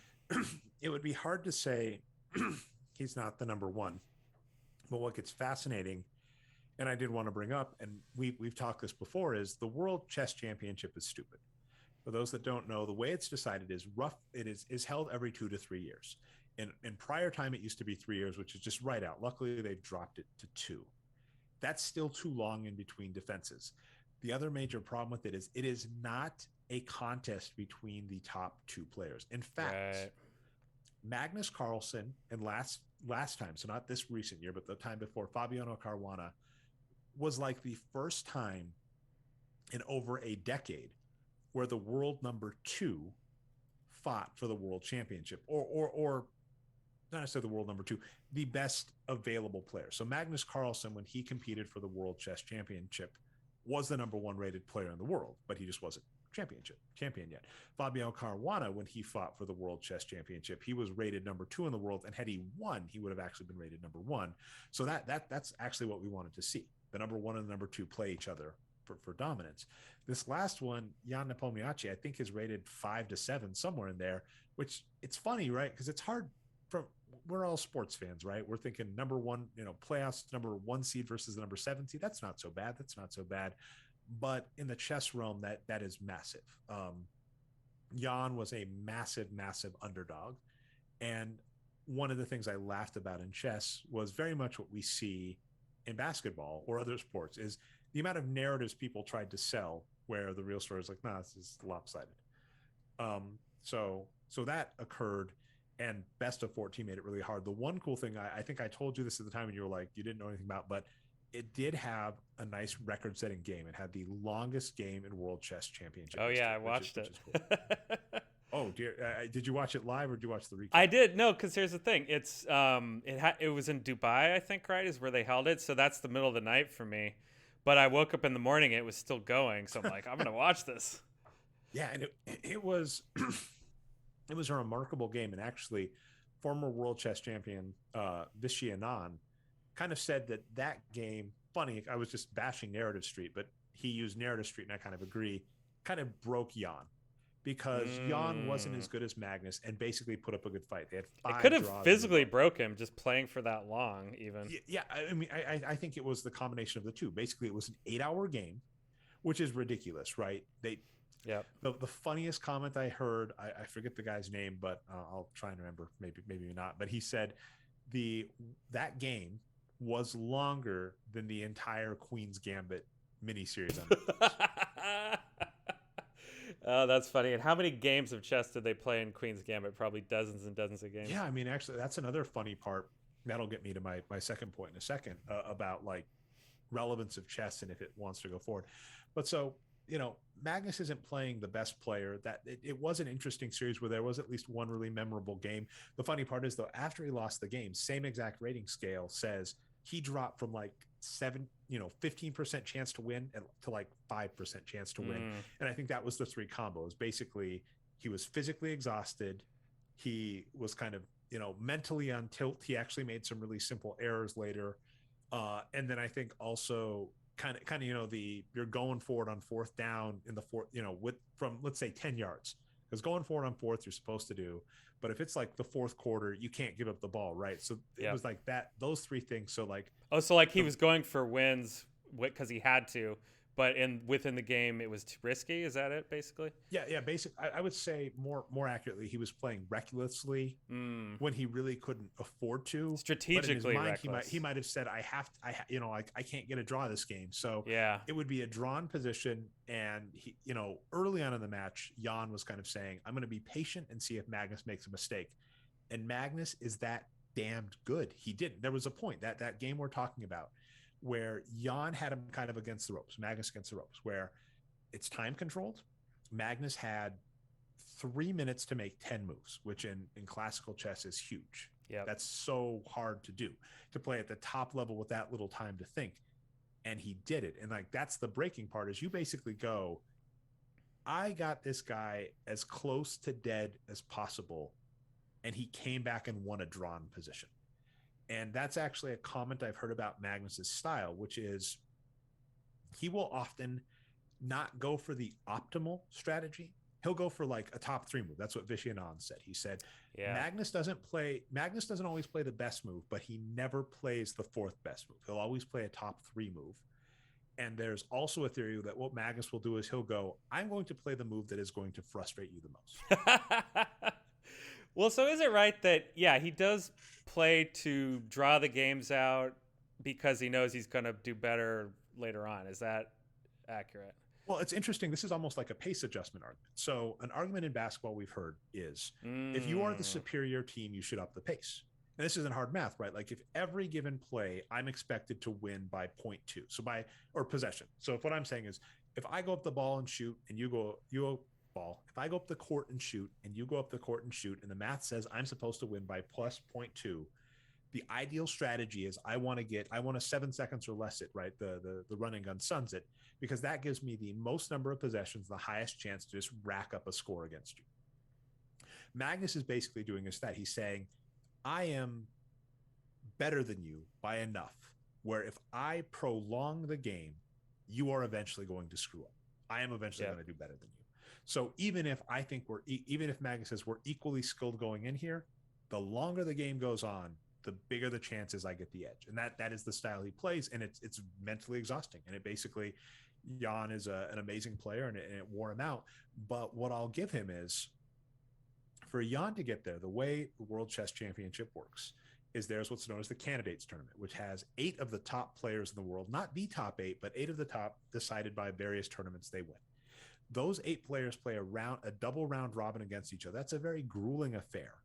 It would be hard to say he's not the number one. But what gets fascinating and I did want to bring up, and we've talked this before, is the World Chess Championship is stupid. For those that don't know, the way it's decided is rough. It is held every 2 to 3 years. In prior time, it used to be 3 years, which is just right out. Luckily, they've dropped it to 2. That's still too long in between defenses. The other major problem with it is not a contest between the top 2 players. In fact, Right. Magnus Carlsen and last time, so not this recent year, but the time before, Fabiano Caruana was like the first time in over a decade where the world number 2 fought for the world championship, or not necessarily the world number 2, the best available player. So Magnus Carlsen, when he competed for the world chess championship, was the number 1 rated player in the world, but he just wasn't champion yet. Fabio Caruana, when he fought for the world chess championship, he was rated number 2 in the world, and had he won, he would have actually been rated number 1. So that's actually what we wanted to see. The number 1 and the number 2 play each other for dominance. This last one, Jan Nepomiacci, I think is rated 5 to 7, somewhere in there, which it's funny, right? Because it's hard we're all sports fans, right? We're thinking number 1, playoffs, number 1 seed versus the number 7 seed. That's not so bad. But in the chess realm, that is massive. Jan was a massive underdog. And one of the things I laughed about in chess was very much what we see in basketball or other sports, is the amount of narratives people tried to sell where the real story is like, nah, this is lopsided. So that occurred, and best of 14 made it really hard. The one cool thing, I think I told you this at the time and you were like, you didn't know anything about, but it did have a nice record-setting game. It had the longest game in World Chess Championship. Oh yeah, I watched it. Cool. Oh dear, did you watch it live or did you watch the recap? I did. No, because here's the thing. It's it was in Dubai, I think, right? Is where they held it. So that's the middle of the night for me. But I woke up in the morning, it was still going. So I'm like, I'm gonna watch this. Yeah, and it was it was a remarkable game. And actually, former world chess champion Vishy Anand kind of said that game, funny, I was just bashing Narrative Street, but he used Narrative Street, and I kind of agree, kind of broke Jan, because Jan wasn't as good as Magnus and basically put up a good fight. They had 5 It could have draws physically broke him just playing for that long, even. Yeah, I mean, I think it was the combination of the two. Basically, it was an 8-hour game, which is ridiculous, right? Yep. The funniest comment I heard, I forget the guy's name, but I'll try and remember. Maybe not. But he said that game was longer than the entire Queen's Gambit miniseries. Oh, that's funny. And how many games of chess did they play in Queen's Gambit? Probably dozens and dozens of games. Yeah, I mean, actually, that's another funny part. That'll get me to my second point in a second, about like relevance of chess and if it wants to go forward. But so, Magnus isn't playing the best player. That it was an interesting series where there was at least one really memorable game. The funny part is, though, after he lost the game, same exact rating scale says he dropped from like 15% chance to win to like 5% chance to win. And I think that was the 3 combos. Basically, he was physically exhausted. He was kind of, mentally on tilt. He actually made some really simple errors later. And then I think also kind of, you're going forward on 4th down in the 4th, from, let's say, 10 yards, because going forward on 4th, you're supposed to do. But if it's like the 4th quarter, you can't give up the ball, right? So it was like that, those 3 things. So like, he was going for wins because he had to, but within the game, it was too risky. Is that it, basically? Yeah. Basically, I would say more accurately, he was playing recklessly when he really couldn't afford to. Strategically, but in his mind, reckless. he might have said, I can't get a draw this game. So yeah, it would be a drawn position. And he, early on in the match, Jan was kind of saying, I'm going to be patient and see if Magnus makes a mistake. And Magnus is that damned good. He didn't. There was a point that game we're talking about where Jan had him kind of against the ropes, Magnus against the ropes, where it's time controlled. Magnus had 3 minutes to make 10 moves, which in classical chess is huge. Yeah, that's so hard to do, to play at the top level with that little time to think. And he did it. And like, that's the breaking part, is you basically go, I got this guy as close to dead as possible, and he came back and won a drawn position. And that's actually a comment I've heard about Magnus's style, which is he will often not go for the optimal strategy, he'll go for like a top 3 move. That's what Vishy Anand said. He said Yeah. Magnus doesn't always play the best move, but he never plays the 4th best move. He'll always play a top 3 move. And there's also a theory that what Magnus will do is he'll go, I'm going to play the move that is going to frustrate you the most. Well, so is it right that, yeah, he does play to draw the games out because he knows he's going to do better later on? Is that accurate? Well, it's interesting. This is almost like a pace adjustment argument. So, an argument in basketball we've heard is if you are the superior team, you should up the pace. And this isn't hard math, right? Like if every given play, I'm expected to win by 0.2. So or possession. So if what I'm saying is if I go up the ball and shoot and you go ball, if I go up the court and shoot and you go up the court and shoot, and the math says I'm supposed to win by plus 0.2, the ideal strategy is I want to 7 seconds or less it, right? The run and gun suns it, because that gives me the most number of possessions, the highest chance to just rack up a score against you. Magnus is basically doing this that he's saying, I am better than you by enough where if I prolong the game, you are eventually going to screw up. I am eventually going to do better than you. So even if Magnus says we're equally skilled going in here, the longer the game goes on, the bigger the chances I get the edge. And that is the style he plays. And it's mentally exhausting. And it basically, Jan is an amazing player and it wore him out. But what I'll give him is, for Jan to get there, the way the World Chess Championship works is there's what's known as the Candidates Tournament, which has 8 of the top players in the world, not the top 8, but 8 of the top decided by various tournaments they win. Those 8 players play a double round robin against each other. That's a very grueling affair.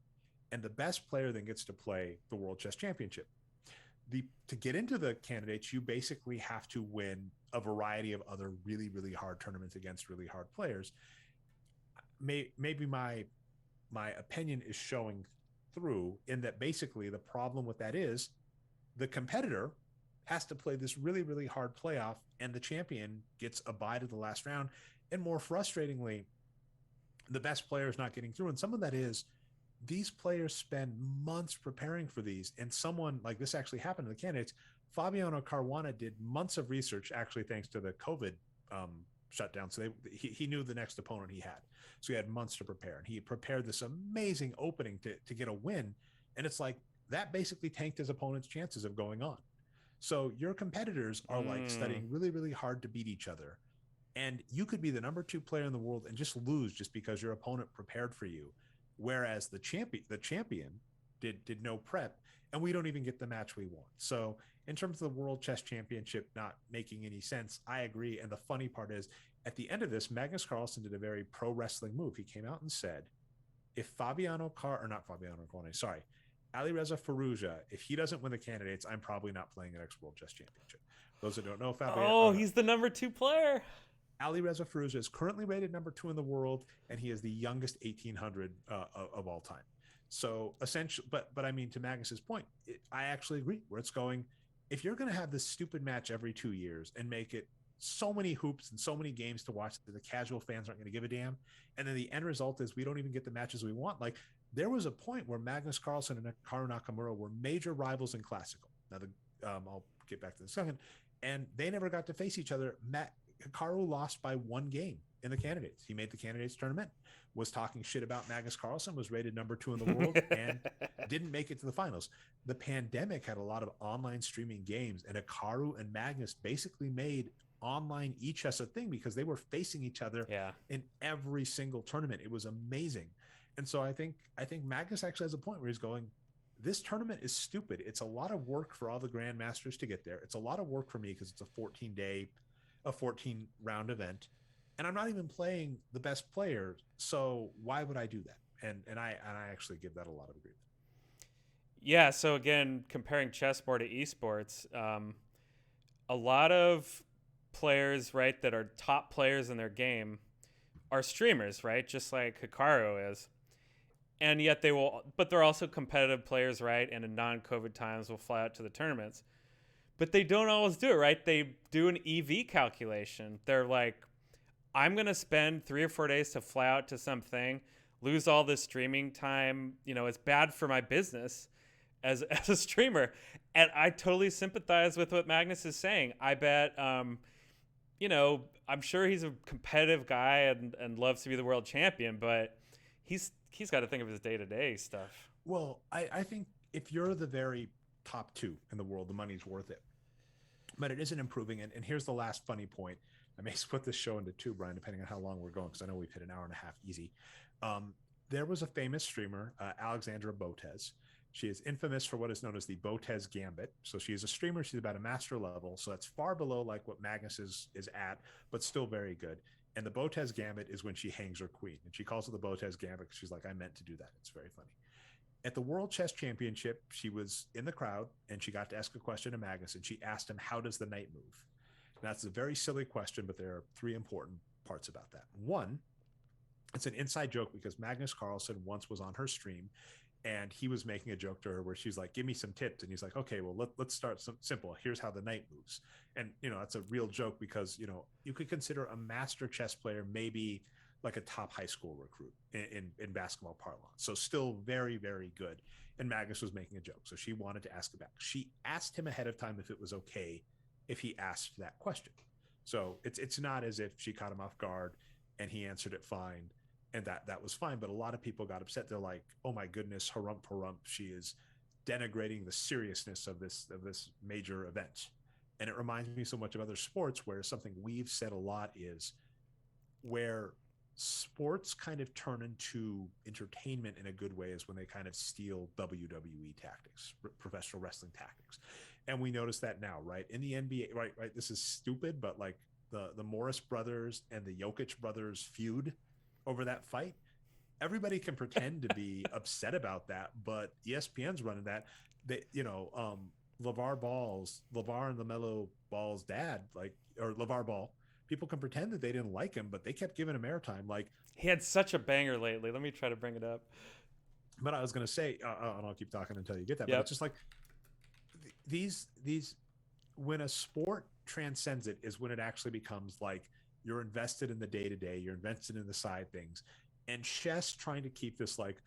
And the best player then gets to play the World Chess Championship. To get into the candidates, you basically have to win a variety of other really, really hard tournaments against really hard players. Maybe my opinion is showing through in that basically the problem with that is the competitor has to play this really, really hard playoff and the champion gets a bye to the last round. And more frustratingly, the best player is not getting through. And some of that is these players spend months preparing for these. And someone like this actually happened to the candidates. Fabiano Caruana did months of research, actually, thanks to the COVID shutdown. So he knew the next opponent he had. So he had months to prepare. And he prepared this amazing opening to get a win. And it's like that basically tanked his opponent's chances of going on. So your competitors are like studying really, really hard to beat each other. And you could be the number 2 player in the world and just lose just because your opponent prepared for you. Whereas the champion did no prep, and we don't even get the match we want. So in terms of the World Chess Championship not making any sense, I agree. And the funny part is, at the end of this, Magnus Carlsen did a very pro wrestling move. He came out and said, if Ali Reza Firouzja, if he doesn't win the candidates, I'm probably not playing the next World Chess Championship. Those that don't know, he's the number 2 player. Ali Reza Firouzja is currently rated number 2 in the world, and he is the youngest 1800 of all time. So essentially, but I mean, to Magnus's point, I actually agree where it's going. If you're going to have this stupid match every 2 years and make it so many hoops and so many games to watch that the casual fans aren't going to give a damn, and then the end result is we don't even get the matches we want. Like there was a point where Magnus Carlsen and Hikaru Nakamura were major rivals in Classical. Now I'll get back to the second, and they never got to face each other. Hikaru lost by 1 game in the candidates. He made the candidates tournament, was talking shit about Magnus Carlsen, was rated number 2 in the world, and didn't make it to the finals. The pandemic had a lot of online streaming games, and Hikaru and Magnus basically made online e-chess a thing because they were facing each other in every single tournament. It was amazing. And so I think Magnus actually has a point where he's going, this tournament is stupid. It's a lot of work for all the grandmasters to get there. It's a lot of work for me because it's a 14 round event, and I'm not even playing the best player. So why would I do that? And I actually give that a lot of agreement. Yeah. So again, comparing chessboard to esports, a lot of players, right, that are top players in their game are streamers, right? Just like Hikaru is. And yet but they're also competitive players, right? And in non-COVID times will fly out to the tournaments. But they don't always do it, right? They do an EV calculation. They're like, I'm going to spend 3 or 4 days to fly out to something, lose all this streaming time. You know, it's bad for my business as a streamer. And I totally sympathize with what Magnus is saying. I bet, I'm sure he's a competitive guy and loves to be the world champion, but he's got to think of his day-to-day stuff. Well, I think if you're the very top two in the world, the money's worth it. But it isn't improving. And here's the last funny point. I may split this show into two, Brian, depending on how long we're going, because I know we've hit an hour and a half easy. There was a famous streamer, Alexandra Botez. She is infamous for what is known as the Botez Gambit. So she is a streamer. She's about a master level. So that's far below like what Magnus is at, but still very good. And the Botez Gambit is when she hangs her queen. And she calls it the Botez Gambit because she's like, I meant to do that. It's very funny. At the World Chess Championship, she was in the crowd and she got to ask a question to Magnus, and she asked him, how does the knight move? And that's a very silly question, but there are three important parts about that. One, it's an inside joke because Magnus Carlsen once was on her stream and he was making a joke to her where she's like, give me some tips. And he's like, okay, well, let's start simple. Here's how the knight moves. And, that's a real joke because, you could consider a master chess player maybe like a top high school recruit in basketball parlance. So still very, very good. And Magnus was making a joke. So she wanted to ask it back. She asked him ahead of time if it was okay if he asked that question. So it's not as if she caught him off guard and he answered it fine and that was fine. But a lot of people got upset. They're like, oh my goodness, harump. She is denigrating the seriousness of this major event. And it reminds me so much of other sports where something we've said a lot is where sports kind of turn into entertainment in a good way is when they kind of steal WWE tactics, professional wrestling tactics. And we notice that now, right? In the NBA, right? This is stupid, but like the Morris brothers and the Jokic brothers feud over that fight, everybody can pretend to be upset about that, but ESPN's running that. LeVar and LaMelo Ball's dad, or LeVar Ball, people can pretend that they didn't like him, but they kept giving him airtime. Like, he had such a banger lately. Let me try to bring it up. But I was going to say, and I'll keep talking until you get that. Yep. But it's just like these when a sport transcends it is when it actually becomes like you're invested in the day to day, you're invested in the side things, and chess trying to keep this like.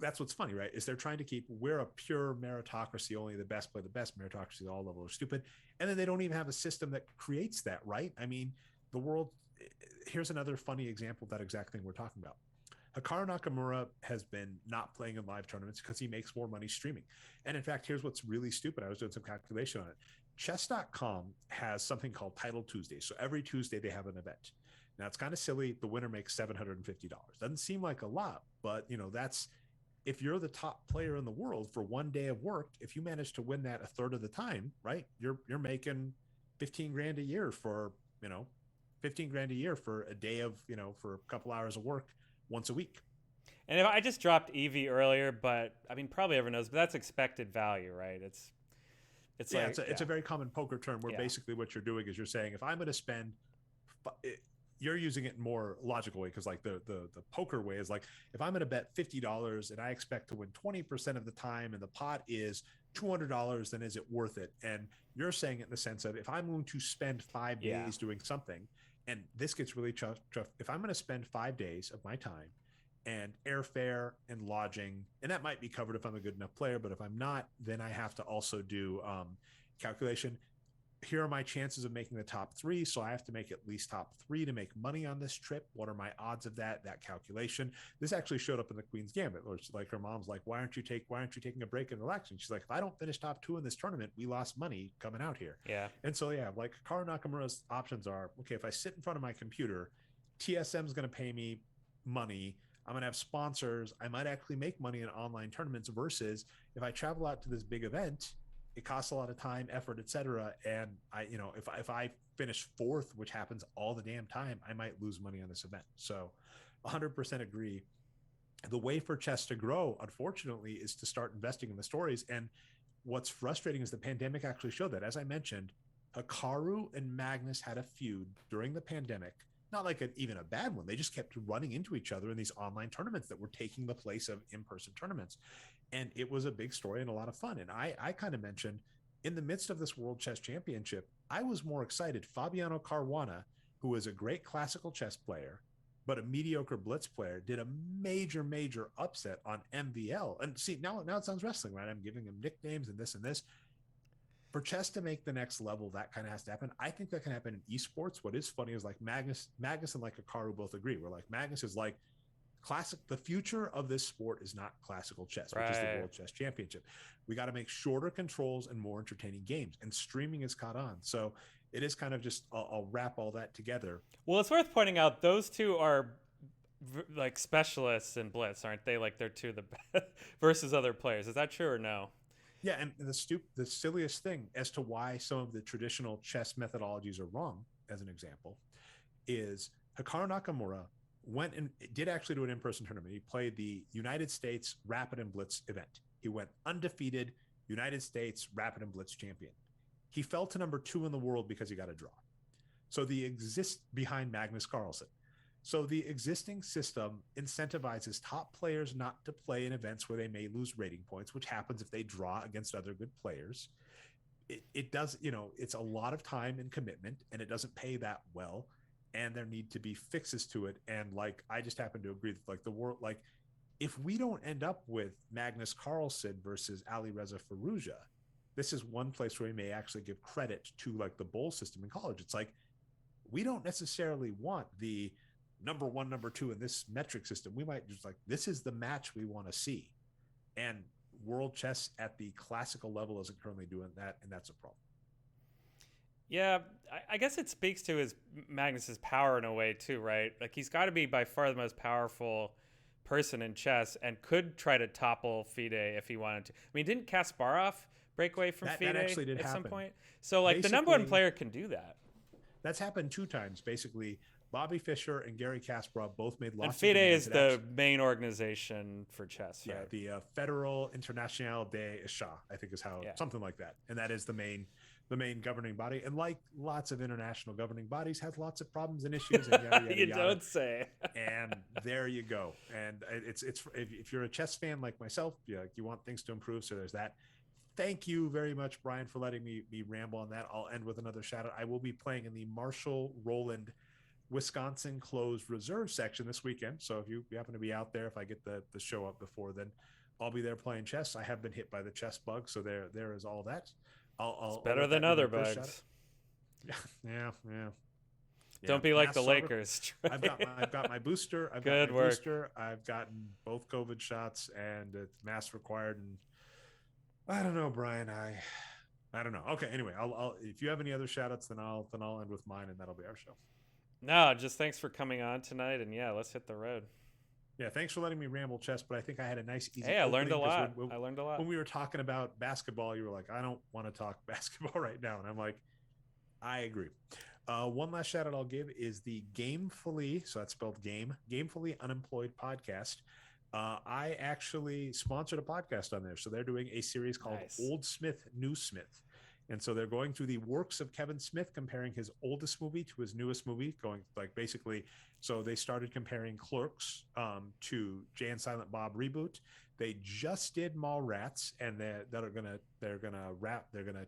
That's what's funny, right? Is they're trying to keep, we're a pure meritocracy, only the best play the best, meritocracy at all levels are stupid. And then they don't even have a system that creates that, right? I mean, the world, here's another funny example of that exact thing we're talking about. Hikaru Nakamura has been not playing in live tournaments because he makes more money streaming. And in fact, here's what's really stupid. I was doing some calculation on it. Chess.com has something called Title Tuesday. So every Tuesday they have an event. Now it's kind of silly. The winner makes $750. Doesn't seem like a lot, but that's, if you're the top player in the world for one day of work, if you manage to win that a third of the time, right, you're making 15 grand a year for, 15 grand a year for a day of, for a couple hours of work once a week. And if I just dropped EV earlier, but I mean, probably everyone knows, but that's expected value, right? It's a very common poker term where basically what you're doing is you're saying, if I'm going to spend, you're using it in more logical way because like the poker way is like, if I'm going to bet $50 and I expect to win 20% of the time and the pot is $200, then is it worth it? And you're saying it in the sense of, if I'm going to spend 5 days doing something, and this gets really tough, if I'm going to spend 5 days of my time and airfare and lodging, and that might be covered if I'm a good enough player, but if I'm not, then I have to also do calculation. Here are my chances of making the top 3. So I have to make at least top 3 to make money on this trip. What are my odds of that calculation? This actually showed up in the Queen's Gambit, where like her mom's like, why aren't you taking a break and relaxing? She's like, if I don't finish top 2 in this tournament, we lost money coming out here. Yeah. And so, like Hikaru Nakamura's options are, okay, if I sit in front of my computer, TSM is going to pay me money. I'm going to have sponsors. I might actually make money in online tournaments versus if I travel out to this big event, it costs a lot of time, effort, etc. And if I finish 4th, which happens all the damn time, I might lose money on this event. So 100% agree. The way for chess to grow, unfortunately, is to start investing in the stories. And what's frustrating is the pandemic actually showed that. As I mentioned, Hikaru and Magnus had a feud during the pandemic. Not like even a bad one. They just kept running into each other in these online tournaments that were taking the place of in-person tournaments. And it was a big story and a lot of fun. And I kind of mentioned, in the midst of this World Chess Championship, I was more excited. Fabiano Caruana, who is a great classical chess player, but a mediocre blitz player, did a major upset on MVL. And see, now it sounds wrestling, right? I'm giving him nicknames and this and this. for chess to make the next level, that kind of has to happen. I think that can happen in esports. What is funny is like Magnus and like Hikaru both agree. We're like, Magnus is like, classic, the future of this sport is not classical chess, which is the World Chess Championship. We got to make shorter controls and more entertaining games, and streaming is caught on. So it is kind of just, I'll wrap all that together. Well, it's worth pointing out those two are like specialists in blitz, aren't they? Like they're two of the best versus other players. Is that true or no? Yeah, and the silliest thing as to why some of the traditional chess methodologies are wrong, as an example, is Hikaru Nakamura went and did actually do an in-person tournament. He played the United States Rapid and Blitz event. He went undefeated, United States Rapid and Blitz champion. He fell to number 2 in the world because he got a draw. So behind Magnus Carlsen. So the existing system incentivizes top players not to play in events where they may lose rating points, which happens if they draw against other good players. It does, it's a lot of time and commitment, and it doesn't pay that well. And there need to be fixes to it. And like, I just happen to agree that like the world, like if we don't end up with Magnus Carlsen versus Ali Reza Firouzja, this is one place where we may actually give credit to like the bowl system in college. It's like, we don't necessarily want the number 1, number 2 in this metric system. We might just like, this is the match we want to see. And world chess at the classical level isn't currently doing that. And that's a problem. Yeah, I guess it speaks to Magnus's power in a way too, right? Like he's got to be by far the most powerful person in chess, and could try to topple FIDE if he wanted to. I mean, didn't Kasparov break away from FIDE at some point? So like basically, the number 1 player can do that. That's happened 2 times. Basically, Bobby Fischer and Garry Kasparov both made lots. And FIDE is the main organization for chess, right? Yeah, the Federal International des Chats, I think is how, something like that. And that is the main governing body. And like lots of international governing bodies, has lots of problems and issues. And yada, yada, you yada. Don't say. And there you go. And it's if you're a chess fan like myself, you want things to improve. So there's that. Thank you very much, Brian, for letting me ramble on that. I'll end with another shout out. I will be playing in the Marshall Rowland Wisconsin closed reserve section this weekend. So if you happen to be out there, if I get the show up before then, I'll be there playing chess. I have been hit by the chess bug, so there is all that. It's better than other bugs. Yeah. Don't be like the Lakers. I've got my booster. Good work. I've gotten both COVID shots, and it's mask required. And I don't know, Brian. I don't know. Okay. Anyway, I'll if you have any other shout outs, then I'll end with mine, and that'll be our show. No, just thanks for coming on tonight, and let's hit the road. Yeah, thanks for letting me ramble chess, but I think I had a nice, easy. Hey, I learned a lot. I learned a lot. When we were talking about basketball, you were like, I don't want to talk basketball right now. And I'm like, I agree. One last shout out I'll give is the Gamefully, so that's spelled Gamefully Unemployed podcast. I actually sponsored a podcast on there. So they're doing a series called Old Smith, New Smith. And so they're going through the works of Kevin Smith, comparing his oldest movie to his newest movie, going like basically. So they started comparing Clerks to Jay and Silent Bob reboot. They just did Mallrats, and they're gonna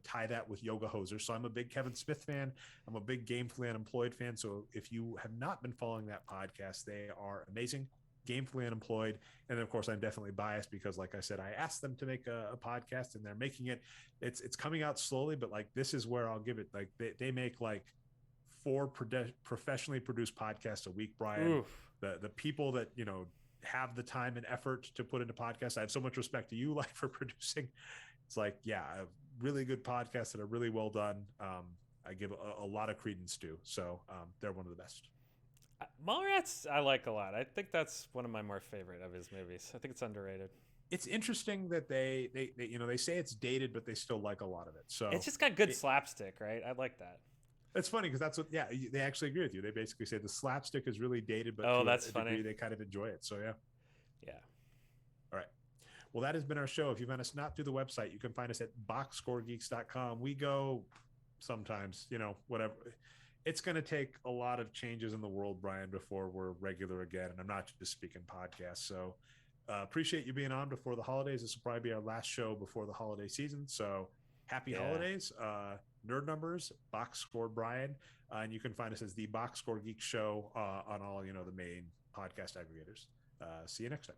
tie that with Yoga Hosers. So I'm a big Kevin Smith fan. I'm a big Gamefully Unemployed fan. So if you have not been following that podcast, they are amazing. Gamefully Unemployed. And then of course I'm definitely biased because like I said, I asked them to make a podcast, and they're making it. It's coming out slowly, but like this is where I'll give it, like they make like 4 professionally produced podcasts a week, Brian. Oof. The people that have the time and effort to put into podcasts, I have so much respect to you, like, for producing. It's like, a really good podcast that are really well done. I give a lot of credence to. So they're one of the best. Mallrats I like a lot. I think that's one of my more favorite of his movies. I think it's underrated. It's interesting that they say it's dated, but they still like a lot of it. So it's just got good slapstick, right? I like that. It's funny because that's what, they actually agree with you. They basically say the slapstick is really dated, but that's funny. Degree, they kind of enjoy it. So yeah. All right. Well, that has been our show. If you find us not through the website, you can find us at boxscoregeeks.com. We go sometimes, whatever. It's going to take a lot of changes in the world, Brian, before we're regular again. And I'm not just speaking podcasts. So appreciate you being on before the holidays. This will probably be our last show before the holiday season. So happy holidays. Nerd Numbers, Boxscore Brian. And you can find us as the Boxscore Geek Show on all, the main podcast aggregators. See you next time.